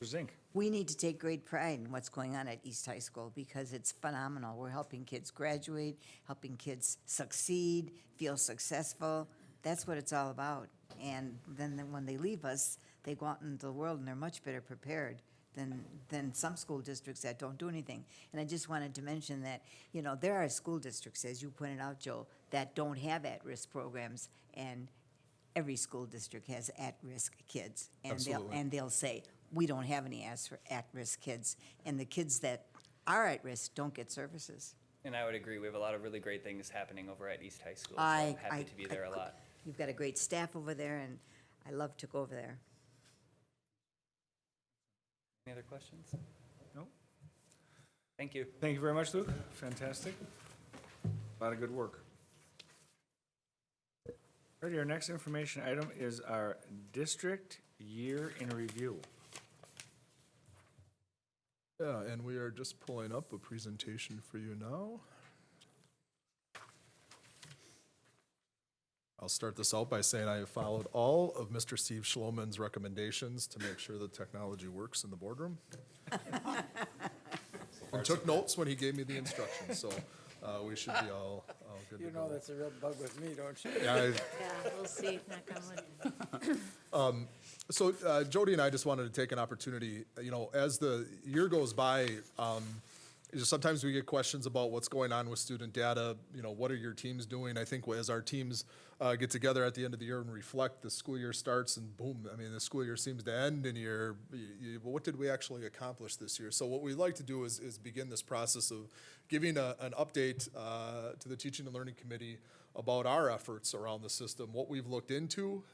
Zink. We need to take great pride in what's going on at East High School because it's phenomenal. We're helping kids graduate, helping kids succeed, feel successful. That's what it's all about. And then when they leave us, they go out into the world and they're much better prepared than some school districts that don't do anything. And I just wanted to mention that, you know, there are school districts, as you pointed out, Joe, that don't have at-risk programs, and every school district has at-risk kids. And they'll say, we don't have any at-risk kids, and the kids that are at risk don't get services. And I would agree, we have a lot of really great things happening over at East High School, so I'm happy to be there a lot. You've got a great staff over there, and I love to go over there. Any other questions? No? Thank you. Thank you very much, Luke. Fantastic. A lot of good work. Alrighty, our next information item is our district year in review. Yeah, and we are just pulling up a presentation for you now. I'll start this out by saying I have followed all of Mr. Steve Schloman's recommendations to make sure the technology works in the boardroom. And took notes when he gave me the instructions, so we should be all good to go. You know that's a real bug with me, don't you? Yeah, Yeah, we'll see, knock on wood. So Jody and I just wanted to take an opportunity, you know, as the year goes by, sometimes we get questions about what's going on with student data, you know, what are your teams doing? I think as our teams get together at the end of the year and reflect, the school year starts and boom, I mean, the school year seems to end and well, what did we actually accomplish this year? So what we'd like to do is begin this process of giving an update to the Teaching and Learning Committee about our efforts around the system, what we've looked into,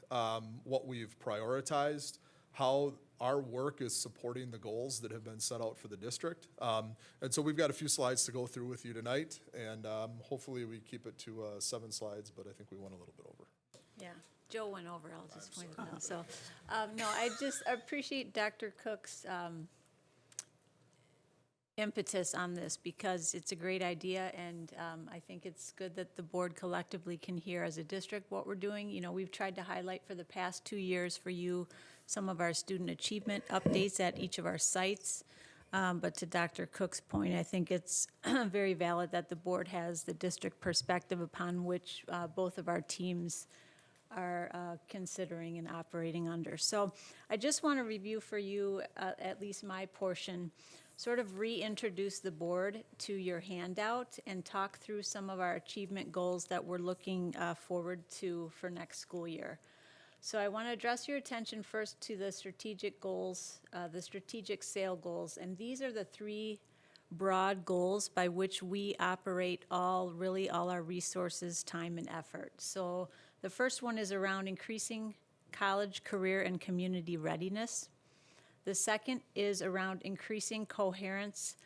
what we've prioritized, how our work is supporting the goals that have been set out for the district. And so we've got a few slides to go through with you tonight, and hopefully we keep it to 7 slides, but I think we went a little bit over. Yeah, Joe went over, I'll just point it out. So, no, I just appreciate Dr. Cook's impetus on this, because it's a great idea, and I think it's good that the board collectively can hear as a district what we're doing. You know, we've tried to highlight for the past 2 years for you some of our student achievement updates at each of our sites. But to Dr. Cook's point, I think it's very valid that the board has the district perspective upon which both of our teams are considering and operating under. So I just want to review for you, at least my portion, sort of reintroduce the board to your handout and talk through some of our achievement goals that we're looking forward to for next school year. So I want to address your attention first to the strategic goals, the strategic SAIL goals, and these are the 3 broad goals by which we operate all our resources, time, and effort. So the first one is around increasing college, career, and community readiness. The second is around increasing coherence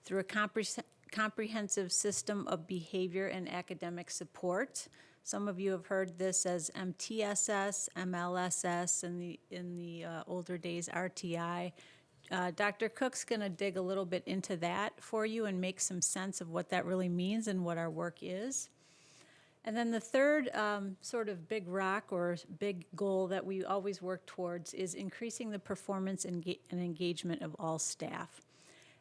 through a comprehensive system of behavior and academic support. Some of you have heard this as MTSS, MLSS, and in the older days, RTI. Dr. Cook's going to dig a little bit into that for you and make some sense of what that really means and what our work is. And then the third sort of big rock or big goal that we always work towards is increasing the performance and engagement of all staff.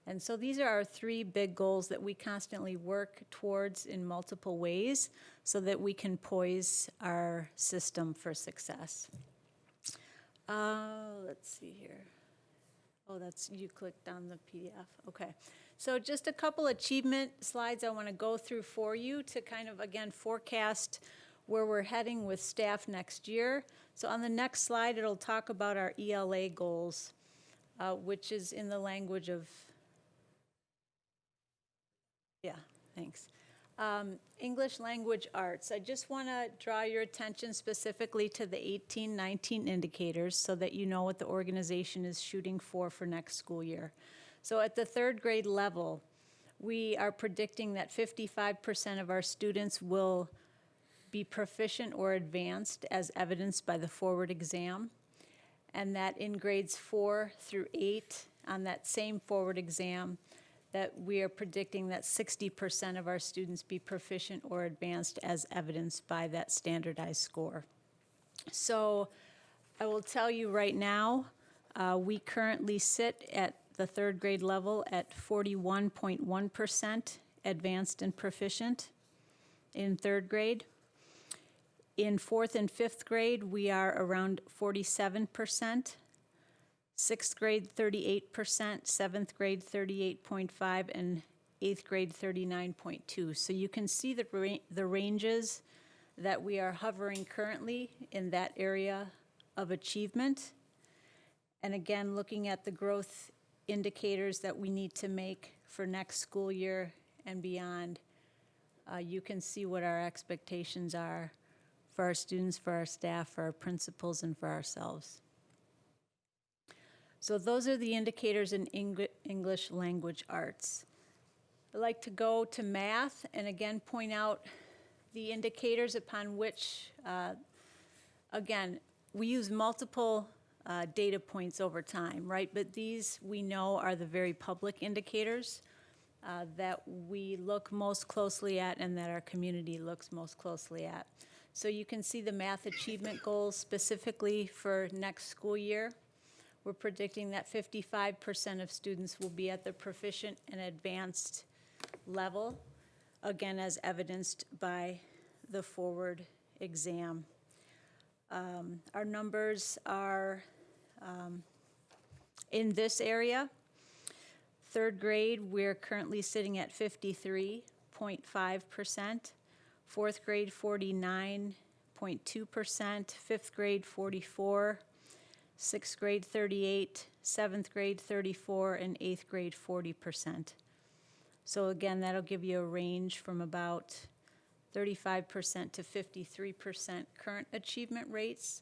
And so these are our 3 big goals that we constantly work towards in multiple ways so that we can poise our system for success. Let's see here. Oh, you clicked on the PDF. Okay. So just a couple achievement slides I want to go through for you to kind of, again, forecast where we're heading with staff next year. So on the next slide, it'll talk about our ELA goals, which is in the language of, thanks. English language arts. I just want to draw your attention specifically to the 18-19 indicators so that you know what the organization is shooting for next school year. So at the 3rd grade level, we are predicting that 55% of our students will be proficient or advanced as evidenced by the forward exam, and that in grades 4 through 8 on that same forward exam, that we are predicting that 60% of our students be proficient or advanced as evidenced by that standardized score. So I will tell you right now, we currently sit at the 3rd grade level at 41.1% advanced and proficient in 3rd grade. In 4th and 5th grade, we are around 47%. 6th grade 38%, 7th grade 38.5%, and 8th grade 39.2%. So you can see the ranges that we are hovering currently in that area of achievement. And again, looking at the growth indicators that we need to make for next school year and beyond, you can see what our expectations are for our students, for our staff, for our principals, and for ourselves. So those are the indicators in English language arts. I'd like to go to math and again point out the indicators upon which, again, we use multiple data points over time, right? But these we know are the very public indicators that we look most closely at and that our community looks most closely at. So you can see the math achievement goals specifically for next school year. We're predicting that 55% of students will be at the proficient and advanced level, again, as evidenced by the forward exam. Our numbers are in this area. 3rd grade, we're currently sitting at 53.5%. 4th grade, 49.2%. 5th grade, 44%. 6th grade, 38%. 7th grade, 34%. And 8th grade, 40%. So again, that'll give you a range from about 35% to 53% current achievement rates,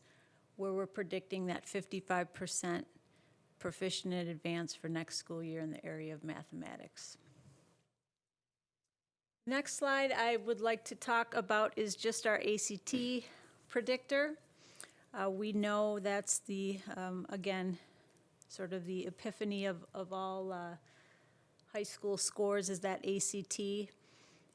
where we're predicting that 55% proficient and advanced for next school year in the area of mathematics. Next slide I would like to talk about is just our ACT predictor. We know that's the, again, sort of the epiphany of all high school scores is that ACT.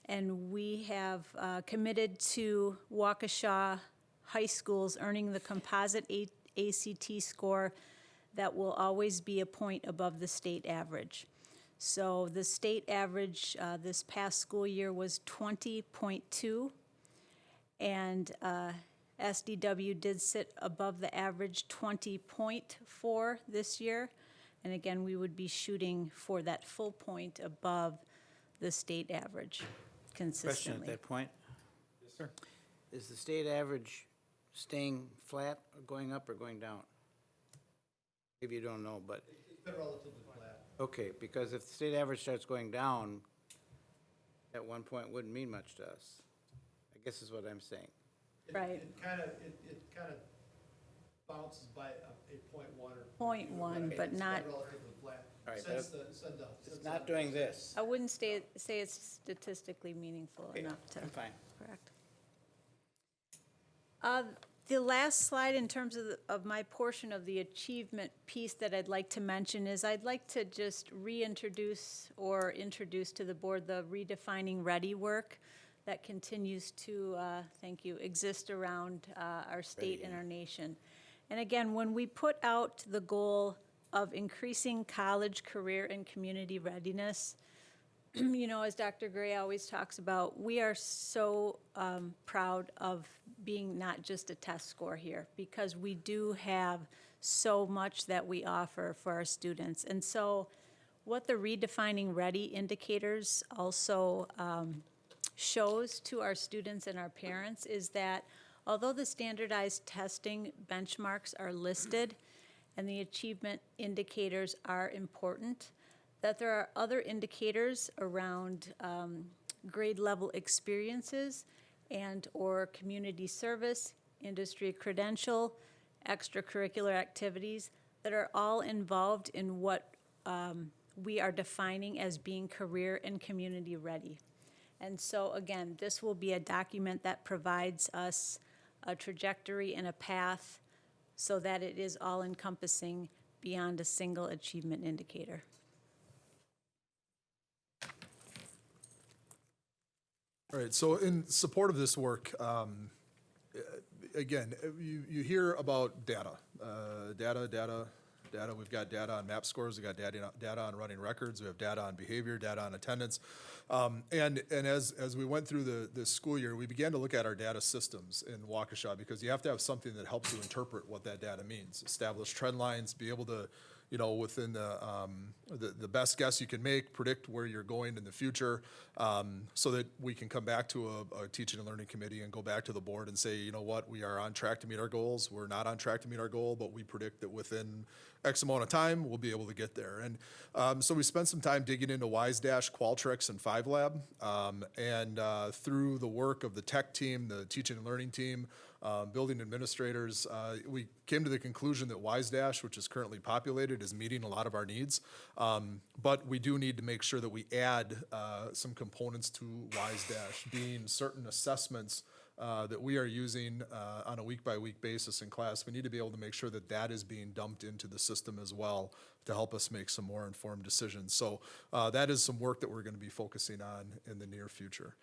And we have committed to Waukesha high schools earning the composite ACT score that will always be a point above the state average. So the state average this past school year was 20.2, and SDW did sit above the average 20.4 this year. And again, we would be shooting for that full point above the state average consistently. Question at that point. Yes, sir. Is the state average staying flat or going up or going down? Maybe you don't know, but. It's been relatively flat. Okay, because if the state average starts going down, at one point wouldn't mean much to us. I guess is what I'm saying. Right. It kind of bounces by a 0.1 or. 0.1, but not. It's been relatively flat. All right, Since it's not doing this. I wouldn't say it's statistically meaningful Okay, enough to. I'm fine. Correct. The last slide in terms of my portion of the achievement piece that I'd like to mention is I'd like to just reintroduce or introduce to the board the Redefining Ready work that continues to, thank you, exist around our state and our nation. And again, when we put out the goal of increasing college, career, and community readiness, you know, as Dr. Gray always talks about, we are so proud of being not just a test score here, because we do have so much that we offer for our students. And so what the Redefining Ready indicators also shows to our students and our parents is that although the standardized testing benchmarks are listed and the achievement indicators are important, that there are other indicators around grade level experiences and or community service, industry credential, extracurricular activities that are all involved in what we are defining as being career and community ready. And so again, this will be a document that provides us a trajectory and a path so that it is all encompassing beyond a single achievement indicator. All right, so in support of this work, again, you hear about data. We've got data on MAP scores, we've got data on running records, we have data on behavior, data on attendance. And as we went through this school year, we began to look at our data systems in Waukesha, because you have to have something that helps you interpret what that data means, establish trend lines, be able to within the best guess you can make, predict where you're going in the future, so that we can come back to a teaching and learning committee and go back to the board and say, you know what, we are on track to meet our goals. We're not on track to meet our goal, but we predict that within X amount of time, we'll be able to get there. And so we spent some time digging into WiseDash, Qualtrics, and 5Lab. And through the work of the tech team, the teaching and learning team, building administrators, we came to the conclusion that WiseDash, which is currently populated, is meeting a lot of our needs. But we do need to make sure that we add some components to WiseDash, being certain assessments that we are using on a week-by-week basis in class. We need to be able to make sure that that is being dumped into the system as well to help us make some more informed decisions. So that is some work that we're going to be focusing on in the near future.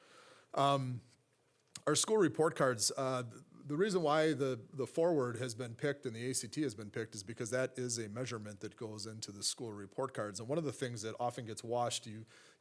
Our school report cards, the reason why the forward has been picked and the ACT has been picked is because that is a measurement that goes into the school report cards. And one of the things that often gets washed,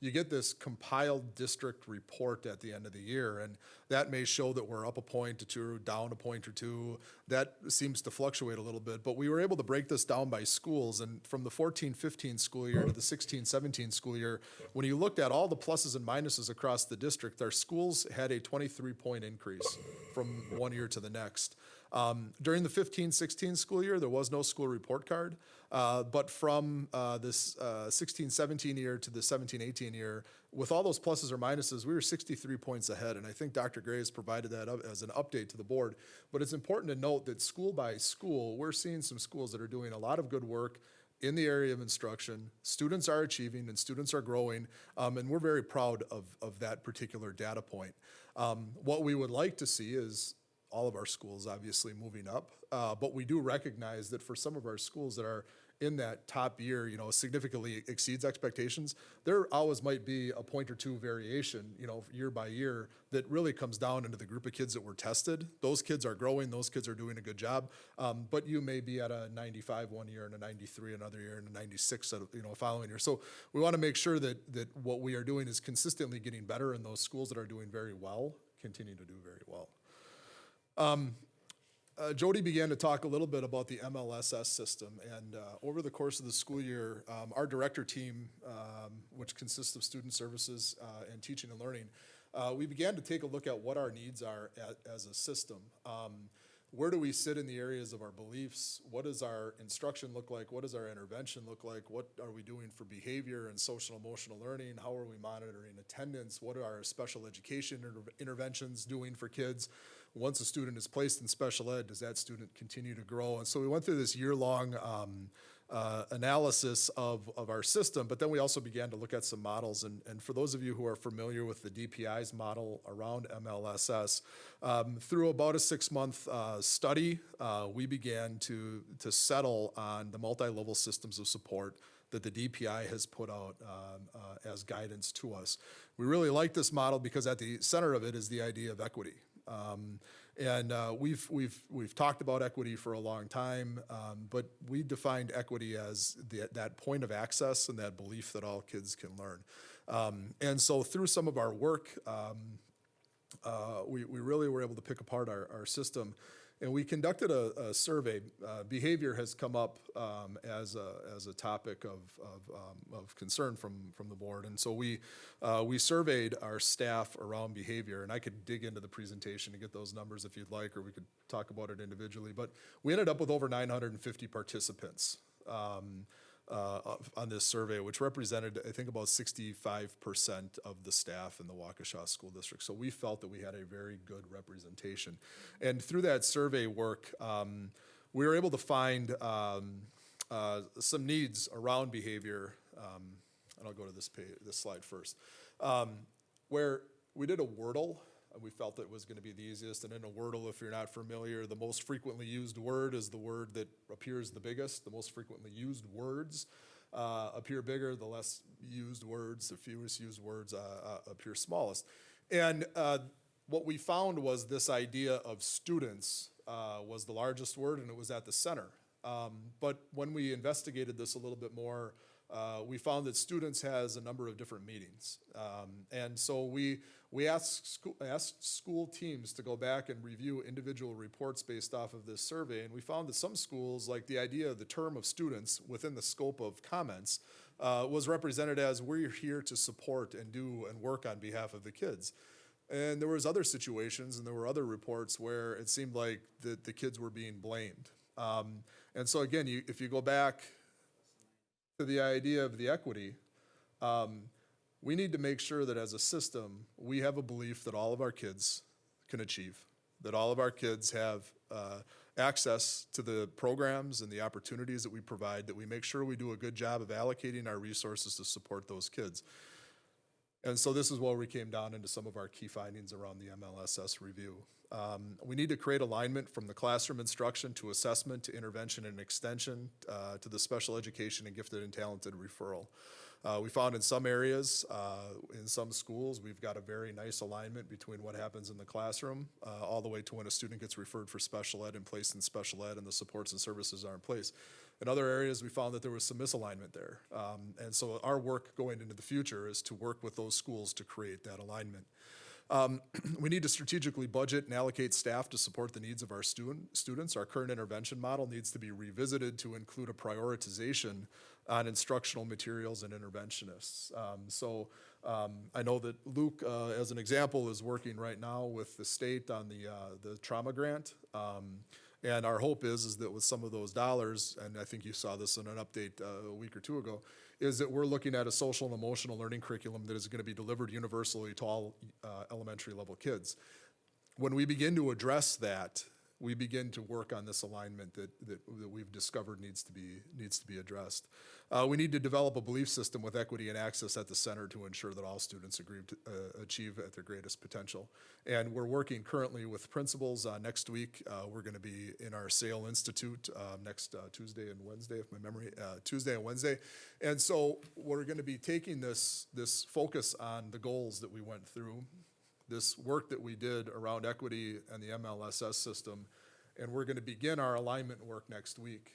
you get this compiled district report at the end of the year, and that may show that we're up a point or two, down a point or two. That seems to fluctuate a little bit, but we were able to break this down by schools, and from the 14-15 school year to the 16-17 school year, when you looked at all the pluses and minuses across the district, our schools had a 23-point increase from one year to the next. During the 15-16 school year, there was no school report card, but from this 16-17 year to the 17-18 year, with all those pluses or minuses, we were 63 points ahead, and I think Dr. Gray has provided that up as an update to the board. But it's important to note that school by school, we're seeing some schools that are doing a lot of good work in the area of instruction. Students are achieving and students are growing, and we're very proud of that particular data point. What we would like to see is all of our schools obviously moving up, but we do recognize that for some of our schools that are in that top year, significantly exceeds expectations, there always might be a point or two variation, year by year that really comes down into the group of kids that were tested. Those kids are growing, those kids are doing a good job, but you may be at a 95 one year and a 93 another year and a 96 following year. So we want to make sure that what we are doing is consistently getting better, and those schools that are doing very well continue to do very well. Jody began to talk a little bit about the MLSS system, and over the course of the school year, our director team, which consists of student services and teaching and learning, we began to take a look at what our needs are as a system. Where do we sit in the areas of our beliefs? What does our instruction look like? What does our intervention look like? What are we doing for behavior and social emotional learning? How are we monitoring attendance? What are our special education interventions doing for kids? Once a student is placed in special ed, does that student continue to grow? And so we went through this year-long analysis of our system, but then we also began to look at some models. And for those of you who are familiar with the DPI's model around MLSS, through about a 6-month study, we began to settle on the multi-level systems of support that the DPI has put out as guidance to us. We really like this model because at the center of it is the idea of equity. We've talked about equity for a long time, but we defined equity as that point of access and that belief that all kids can learn. And so through some of our work, we really were able to pick apart our system. And we conducted a survey. Behavior has come up as a topic of concern from the board, and so we surveyed our staff around behavior. And I could dig into the presentation to get those numbers if you'd like, or we could talk about it individually. But we ended up with over 950 participants on this survey, which represented, I think, about 65% of the staff in the Waukesha School District. So we felt that we had a very good representation. And through that survey work, we were able to find some needs around behavior, and I'll go to this slide first, where we did a Wordle. We felt that it was going to be the easiest. And in a Wordle, if you're not familiar, the most frequently used word is the word that appears the biggest. The most frequently used words appear bigger. The less used words, the fewest used words appear smallest. And what we found was this idea of students was the largest word, and it was at the center. But when we investigated this a little bit more, we found that students has a number of different meetings. And so we asked school teams to go back and review individual reports based off of this survey, and we found that some schools, like the idea of the term of students within the scope of comments, was represented as we're here to support and do and work on behalf of the kids. And there was other situations and there were other reports where it seemed like the kids were being blamed. And so again, if you go back to the idea of the equity, we need to make sure that as a system, we have a belief that all of our kids can achieve, that all of our kids have access to the programs and the opportunities that we provide, that we make sure we do a good job of allocating our resources to support those kids. And so this is where we came down into some of our key findings around the MLSS review. We need to create alignment from the classroom instruction to assessment to intervention and extension to the special education and gifted and talented referral. We found in some areas, in some schools, we've got a very nice alignment between what happens in the classroom all the way to when a student gets referred for special ed and placed in special ed and the supports and services are in place. In other areas, we found that there was some misalignment there. And so our work going into the future is to work with those schools to create that alignment. We need to strategically budget and allocate staff to support the needs of our students. Our current intervention model needs to be revisited to include a prioritization on instructional materials and interventionists. I know that Luke, as an example, is working right now with the state on the trauma grant. And our hope is that with some of those dollars, and I think you saw this in an update a week or two ago, is that we're looking at a social and emotional learning curriculum that is going to be delivered universally to all elementary level kids. When we begin to address that, we begin to work on this alignment that we've discovered needs to be addressed. We need to develop a belief system with equity and access at the center to ensure that all students achieve at their greatest potential. And we're working currently with principals. Next week, we're going to be in our SAIL Institute next Tuesday and Wednesday, if my memory, Tuesday and Wednesday. And so we're going to be taking this focus on the goals that we went through, this work that we did around equity and the MLSS system, and we're going to begin our alignment work next week.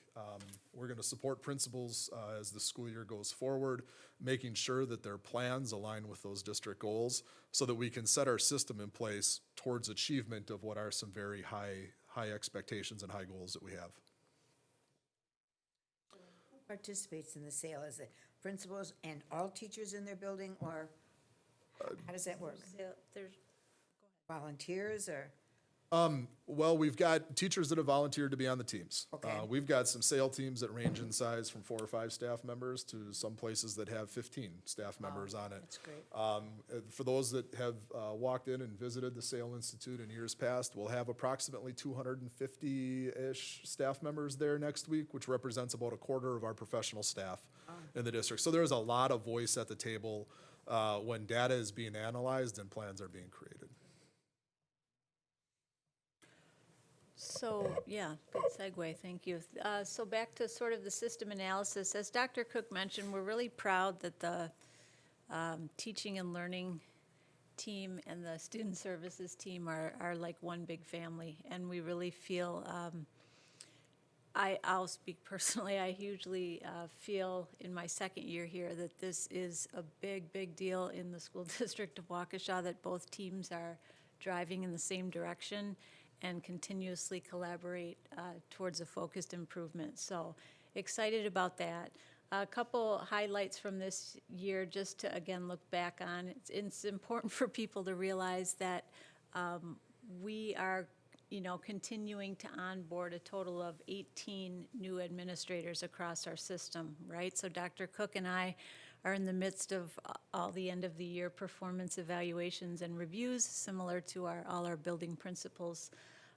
We're going to support principals as the school year goes forward, making sure that their plans align with those district goals so that we can set our system in place towards achievement of what are some very high expectations and high goals that we have. Who participates in the sale? Is it principals and all teachers in their building, or how does that work? There's Volunteers or? Well, we've got teachers that have volunteered to be on the teams. Okay. We've got some SAIL teams that range in size from 4 or 5 staff members to some places that have 15 staff members on it. That's great. For those that have walked in and visited the SAIL Institute in years past, we'll have approximately 250-ish staff members there next week, which represents about a quarter of our professional staff in the district. So there's a lot of voice at the table when data is being analyzed and plans are being created. So, yeah, good segue, thank you. So back to sort of the system analysis. As Dr. Cook mentioned, we're really proud that the teaching and learning team and the student services team are like one big family. And we really feel, I'll speak personally, I hugely feel in my second year here that this is a big deal in the school district of Waukesha, that both teams are driving in the same direction and continuously collaborate towards a focused improvement. So excited about that. A couple highlights from this year just to, again, look back on. It's important for people to realize that we are continuing to onboard a total of 18 new administrators across our system, right? So Dr. Cook and I are in the midst of all the end of the year performance evaluations and reviews, similar to all our building principals.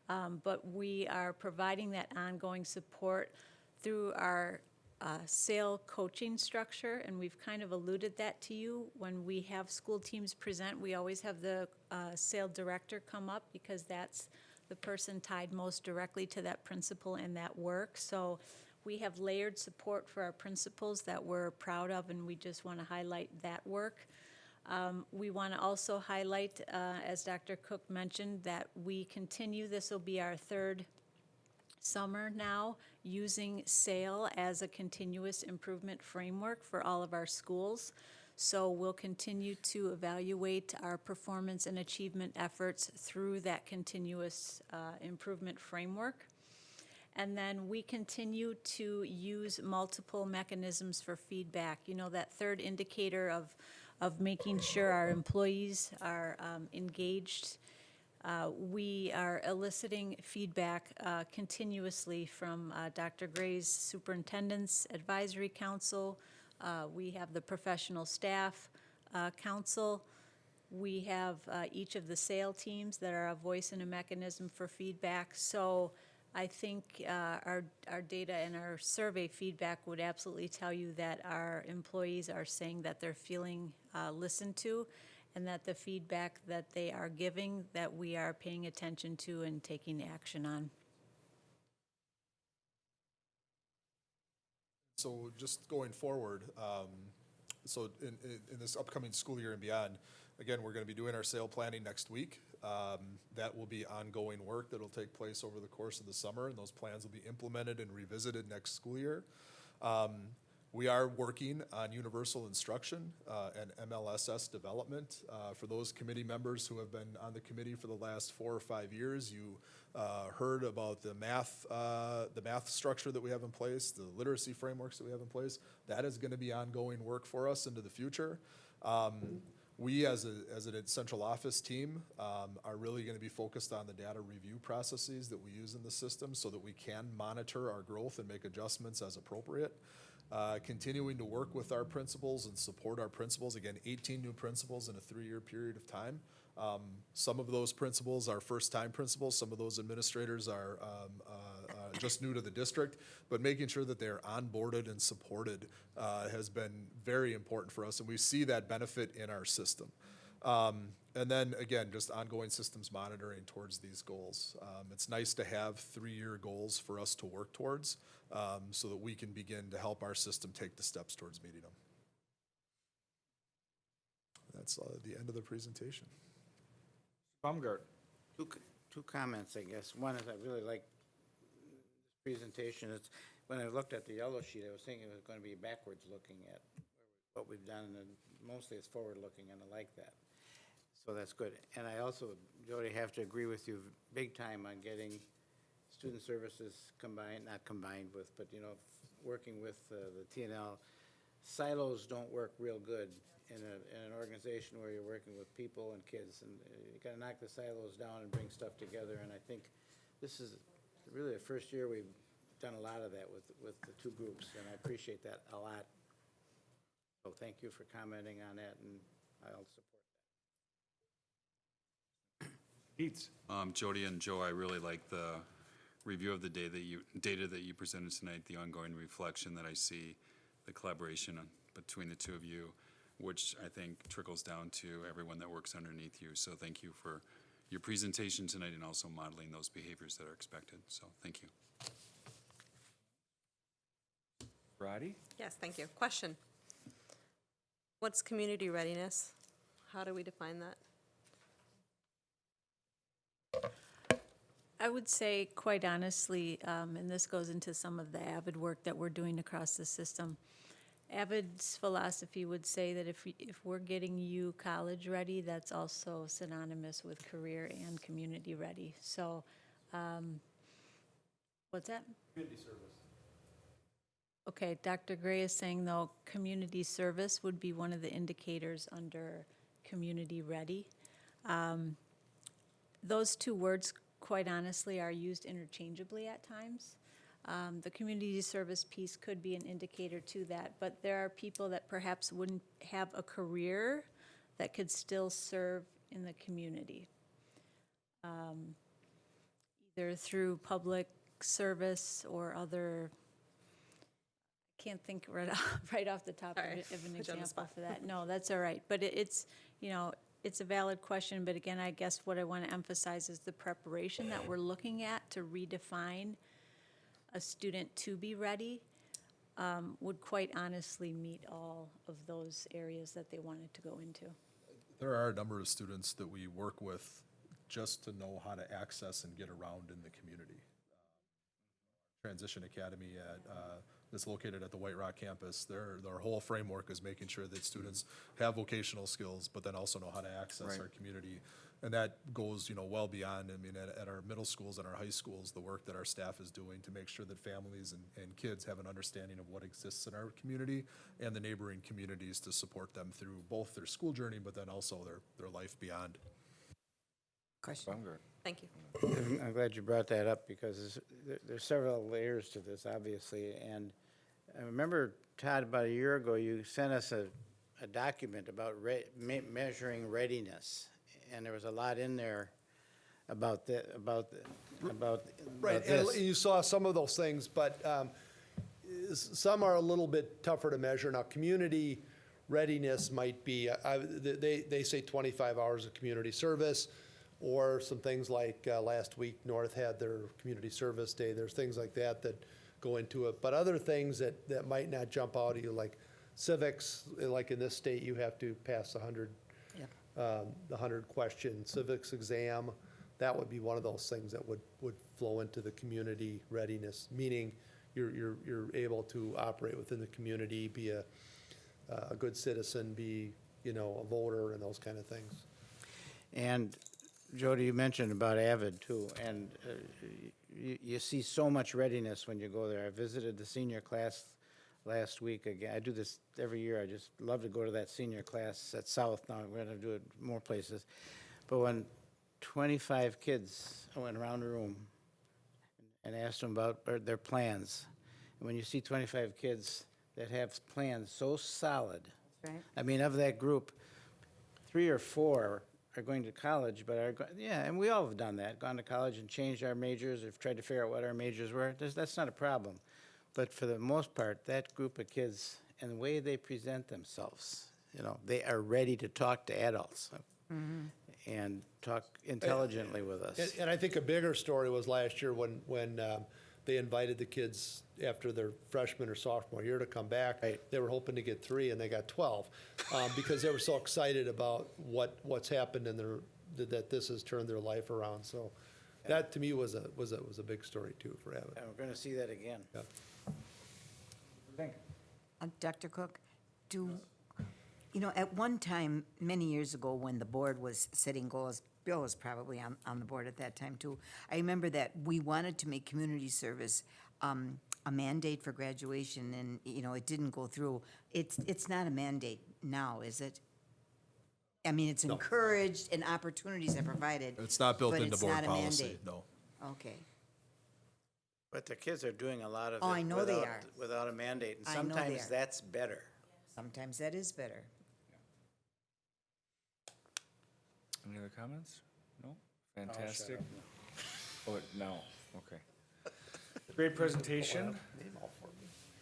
But we are providing that ongoing support through our SAIL coaching structure, and we've kind of alluded that to you. When we have school teams present, we always have the SAIL director come up because that's the person tied most directly to that principal and that work. So we have layered support for our principals that we're proud of, and we just want to highlight that work. We want to also highlight, as Dr. Cook mentioned, that we continue, this will be our third summer now, using SAIL as a continuous improvement framework for all of our schools. So we'll continue to evaluate our performance and achievement efforts through that continuous improvement framework. And then we continue to use multiple mechanisms for feedback. You know, that third indicator of making sure our employees are engaged. We are eliciting feedback continuously from Dr. Gray's Superintendent's Advisory Council. We have the Professional Staff Council. We have each of the SAIL teams that are a voice and a mechanism for feedback. So I think our data and our survey feedback would absolutely tell you that our employees are saying that they're feeling listened to, and that the feedback that they are giving, that we are paying attention to and taking action on. So just going forward, so in this upcoming school year and beyond, again, we're going to be doing our SAIL planning next week. That will be ongoing work that will take place over the course of the summer, and those plans will be implemented and revisited next school year. We are working on universal instruction and MLSS development. For those committee members who have been on the committee for the last 4 or 5 years, you heard about the math structure that we have in place, the literacy frameworks that we have in place. That is going to be ongoing work for us into the future. We, as a central office team, are really going to be focused on the data review processes that we use in the system so that we can monitor our growth and make adjustments as appropriate. Continuing to work with our principals and support our principals. Again, 18 new principals in a 3-year period of time. Some of those principals are first-time principals. Some of those administrators are just new to the district. But making sure that they're onboarded and supported has been very important for us, and we see that benefit in our system. And then, again, just ongoing systems monitoring towards these goals. It's nice to have 3-year goals for us to work towards so that we can begin to help our system take the steps towards meeting them. That's the end of the presentation. Baumgartner. Two comments, I guess. One is I really like this presentation. It's, when I looked at the yellow sheet, I was thinking it was going to be backwards looking at what we've done, and mostly it's forward looking, and I like that. So that's good. And I also, Jody, have to agree with you big time on getting student services combined, not combined with, but, you know, working with the T&L. Silos don't work real good in an organization where you're working with people and kids, and you got to knock the silos down and bring stuff together. And I think this is really the first year we've done a lot of that with the two groups, and I appreciate that a lot. So thank you for commenting on that, and I'll support that. Beats. Jody and Joe, I really like the review of the data that you presented tonight, the ongoing reflection that I see, the collaboration between the two of you, which I think trickles down to everyone that works underneath you. So thank you for your presentation tonight and also modeling those behaviors that are expected. So thank you. Roddy? Yes, thank you. Question. What's community readiness? How do we define that? I would say, quite honestly, and this goes into some of the AVID work that we're doing across the system, AVID's philosophy would say that if we're getting you college ready, that's also synonymous with career and community ready. So, what's that? Community service. Okay, Dr. Gray is saying, though, community service would be one of the indicators under community ready. Those two words, quite honestly, are used interchangeably at times. The community service piece could be an indicator to that, but there are people that perhaps wouldn't have a career that could still serve in the community, either through public service or other. I can't think right off the top of an example for that. No, that's all right. But it's, you know, it's a valid question. But again, I guess what I want to emphasize is the preparation that we're looking at to redefine a student to be ready would quite honestly meet all of those areas that they wanted to go into. There are a number of students that we work with just to know how to access and get around in the community. Transition Academy that's located at the White Rock campus. Their whole framework is making sure that students have vocational skills, but then also know how to access Right. our community. And that goes, well beyond, I mean, at our middle schools and our high schools, the work that our staff is doing to make sure that families and kids have an understanding of what exists in our community and the neighboring communities to support them through both their school journey, but then also their life beyond. Question? Thank you. I'm glad you brought that up because there's several layers to this, obviously. And I remember, Todd, about a year ago, you sent us a document about measuring readiness. And there was a lot in there about Right, this. and you saw some of those things, but some are a little bit tougher to measure. Now, community readiness might be, they say 25 hours of community service, or some things like last week, North had their community service day. There's things like that that go into it. But other things that might not jump out at you, like civics, like in this state, you have to pass 100 the 100-question civics exam. That would be one of those things that would flow into the community readiness, meaning you're able to operate within the community, be a good citizen, be a voter, and those kind of things. And Jody, you mentioned about Avid too, and you see so much readiness when you go there. I visited the senior class last week again. I do this every year. I just love to go to that senior class at South. Now we're going to do it more places. But when 25 kids, I went around the room and asked them about their plans. And when you see 25 kids that have plans so solid, Right. I mean, of that group, 3 or 4 are going to college, but and we all have done that, gone to college and changed our majors, or tried to figure out what our majors were. That's not a problem. But for the most part, that group of kids and the way they present themselves, they are ready to talk to adults and talk intelligently with us. And I think a bigger story was last year when they invited the kids after their freshman or sophomore year to come back. Right. They were hoping to get 3, and they got 12 because they were so excited about what's happened and that this has turned their life around. So that to me was a big story too for Abbott. And we're going to see that again. Yeah. Dr. Cook, at one time, many years ago, when the board was setting goals, Bill was probably on the board at that time too, I remember that we wanted to make community service a mandate for graduation, and, it didn't go through. It's not a mandate now, is it? I mean, it's encouraged and opportunities are provided. It's not built but into it's board not a policy, mandate. no. Okay. But the kids are doing a lot of Oh, it I know they are. without a mandate, and I know they sometimes are. that's better. Sometimes that is better. Any other comments? No? Fantastic. Oh, no, okay. Great presentation.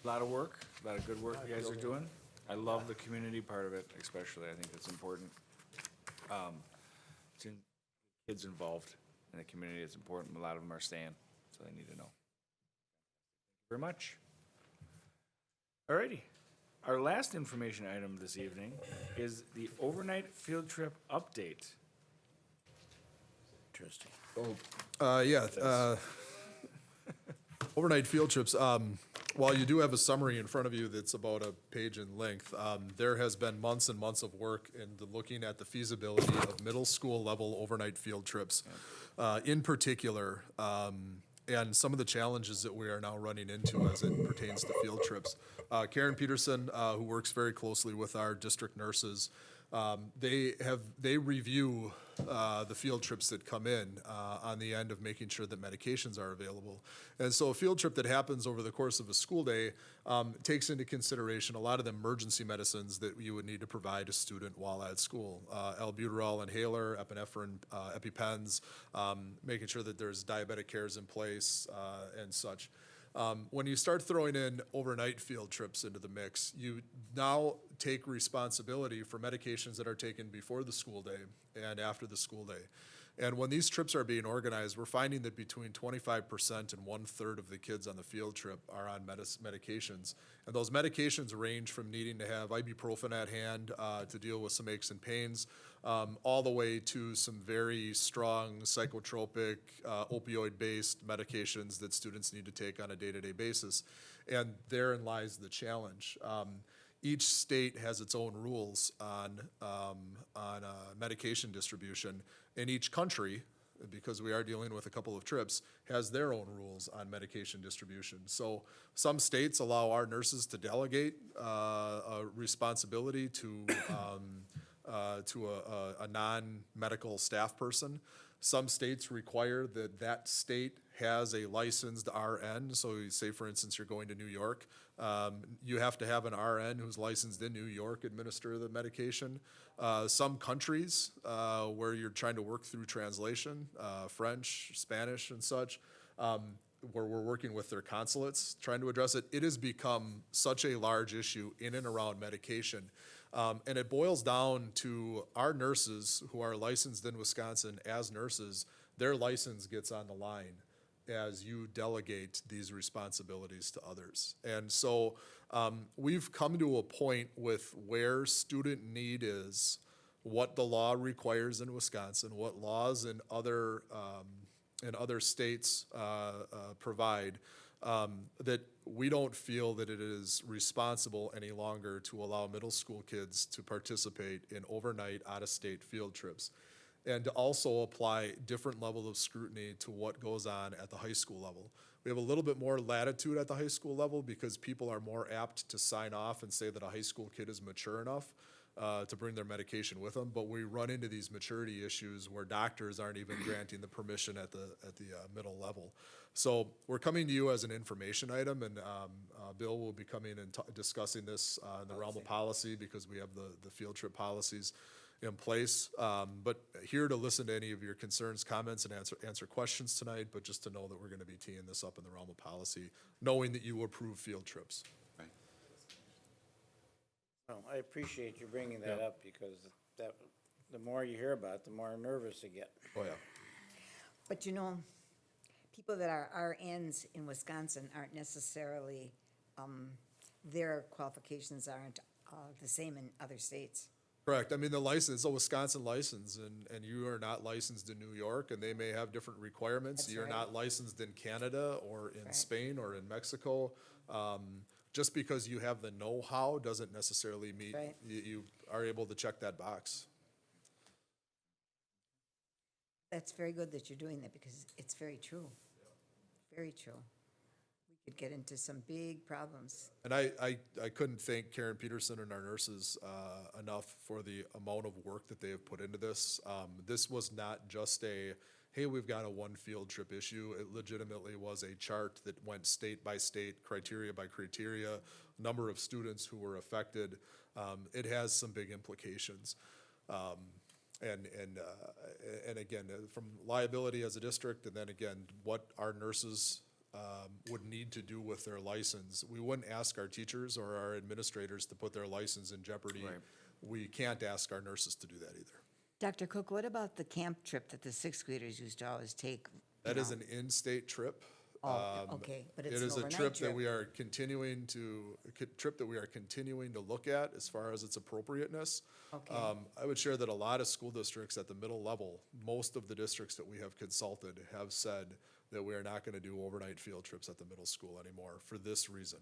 A lot of work, a lot of good work you guys are doing. I love the community part of it especially. I think it's important. Kids involved in the community, it's important. A lot of them are staying, so they need to know. Thank you very much. All righty. Our last information item this evening is the overnight field trip update. Interesting. Overnight field trips, while you do have a summary in front of you that's about a page in length, there has been months and months of work into looking at the feasibility of middle school level overnight field trips. In particular, and some of the challenges that we are now running into as it pertains to field trips. Karen Peterson, who works very closely with our district nurses, they review the field trips that come in on the end of making sure that medications are available. And so a field trip that happens over the course of a school day takes into consideration a lot of the emergency medicines that you would need to provide a student while at school. Albuterol inhaler, epinephrine, EpiPens, making sure that there's diabetic cares in place and such. When you start throwing in overnight field trips into the mix, you now take responsibility for medications that are taken before the school day and after the school day. And when these trips are being organized, we're finding that between 25% and 1/3 of the kids on the field trip are on medications. And those medications range from needing to have ibuprofen at hand to deal with some aches and pains, all the way to some very strong psychotropic, opioid-based medications that students need to take on a day-to-day basis. And therein lies the challenge. Each state has its own rules on medication distribution, and each country, because we are dealing with a couple of trips, has their own rules on medication distribution. So some states allow our nurses to delegate a responsibility to a non-medical staff person. Some states require that that state has a licensed RN. So say, for instance, you're going to New York. You have to have an RN who's licensed in New York administer the medication. Some countries where you're trying to work through translation, French, Spanish, and such, where we're working with their consulates trying to address it, it has become such a large issue in and around medication. And it boils down to our nurses who are licensed in Wisconsin as nurses, their license gets on the line as you delegate these responsibilities to others. And so we've come to a point with where student need is, what the law requires in Wisconsin, what laws in other states provide, that we don't feel that it is responsible any longer to allow middle school kids to participate in overnight out-of-state field trips, and to also apply different level of scrutiny to what goes on at the high school level. We have a little bit more latitude at the high school level because people are more apt to sign off and say that a high school kid is mature enough to bring their medication with them, but we run into these maturity issues where doctors aren't even granting the permission at the middle level. So we're coming to you as an information item, and Bill will be coming and discussing this in the realm of policy because we have the field trip policies in place. But here to listen to any of your concerns, comments, and answer questions tonight, but just to know that we're going to be teeing this up in the realm of policy, knowing that you approve field trips. Oh, I appreciate you bringing that up because the more you hear about it, the more nervous you get. Oh, yeah. But you know, people that are RNs in Wisconsin aren't necessarily, their qualifications aren't the same in other states. Correct. I mean, the license, it's a Wisconsin license, and you are not licensed in New York, and they may have different requirements. That's You're right. not licensed in Canada or in Right. Spain or in Mexico. Just because you have the know-how doesn't necessarily mean Right. you are able to check that box. That's very good that you're doing that because it's very true. Very true. We could get into some big problems. And I couldn't thank Karen Peterson and our nurses enough for the amount of work that they have put into this. This was not just hey, we've got a one field trip issue. It legitimately was a chart that went state by state, criteria by criteria, number of students who were affected. It has some big implications. And again, from liability as a district, and then again, what our nurses would need to do with their license. We wouldn't ask our teachers or our administrators to put their license in jeopardy. Right. We can't ask our nurses to do that either. Dr. Cook, what about the camp trip that the sixth graders used to always take? That is an in-state trip. Oh, okay, but it's It an is a overnight trip that trip. we are continuing to look at as far as its appropriateness. Okay. I would share that a lot of school districts at the middle level, most of the districts that we have consulted have said that we are not going to do overnight field trips at the middle school anymore for this reason.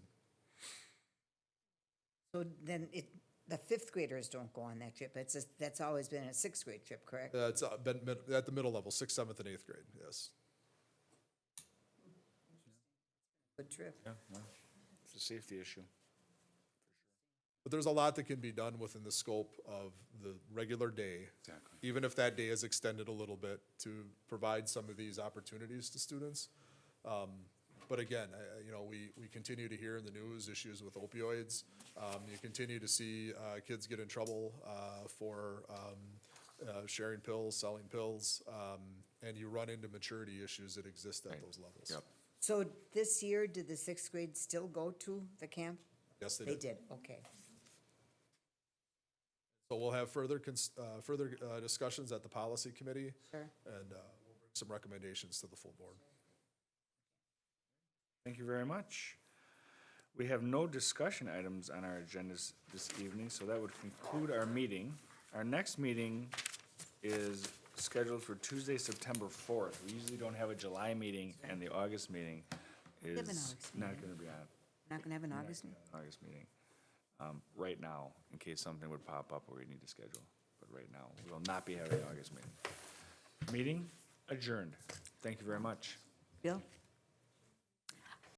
So then the fifth graders don't go on that trip. That's always been a sixth grade trip, correct? It's been at the middle level, 6th, 7th, and 8th grade, yes. Good trip. Yeah, well, it's a safety issue. But there's a lot that can be done within the scope of the regular day. Exactly. Even if that day is extended a little bit to provide some of these opportunities to students. But again, we continue to hear in the news issues with opioids. You continue to see kids get in trouble for sharing pills, selling pills, and you run into maturity issues that exist at those levels. Yep. So this year, did the sixth grade still go to the camp? Yes, they They did. did, okay. So we'll have further discussions at the policy committee. Sure. And we'll bring some recommendations to the full board. Thank you very much. We have no discussion items on our agendas this evening, so that would conclude our meeting. Our next meeting is scheduled for Tuesday, September 4th. We usually don't have a July meeting, and the August meeting have an is August not meeting. going to be on. Not going to have an August meeting? August meeting. Right now, in case something would pop up where we need to schedule. But right now, we will not be having an August meeting. Meeting adjourned. Thank you very much. Bill?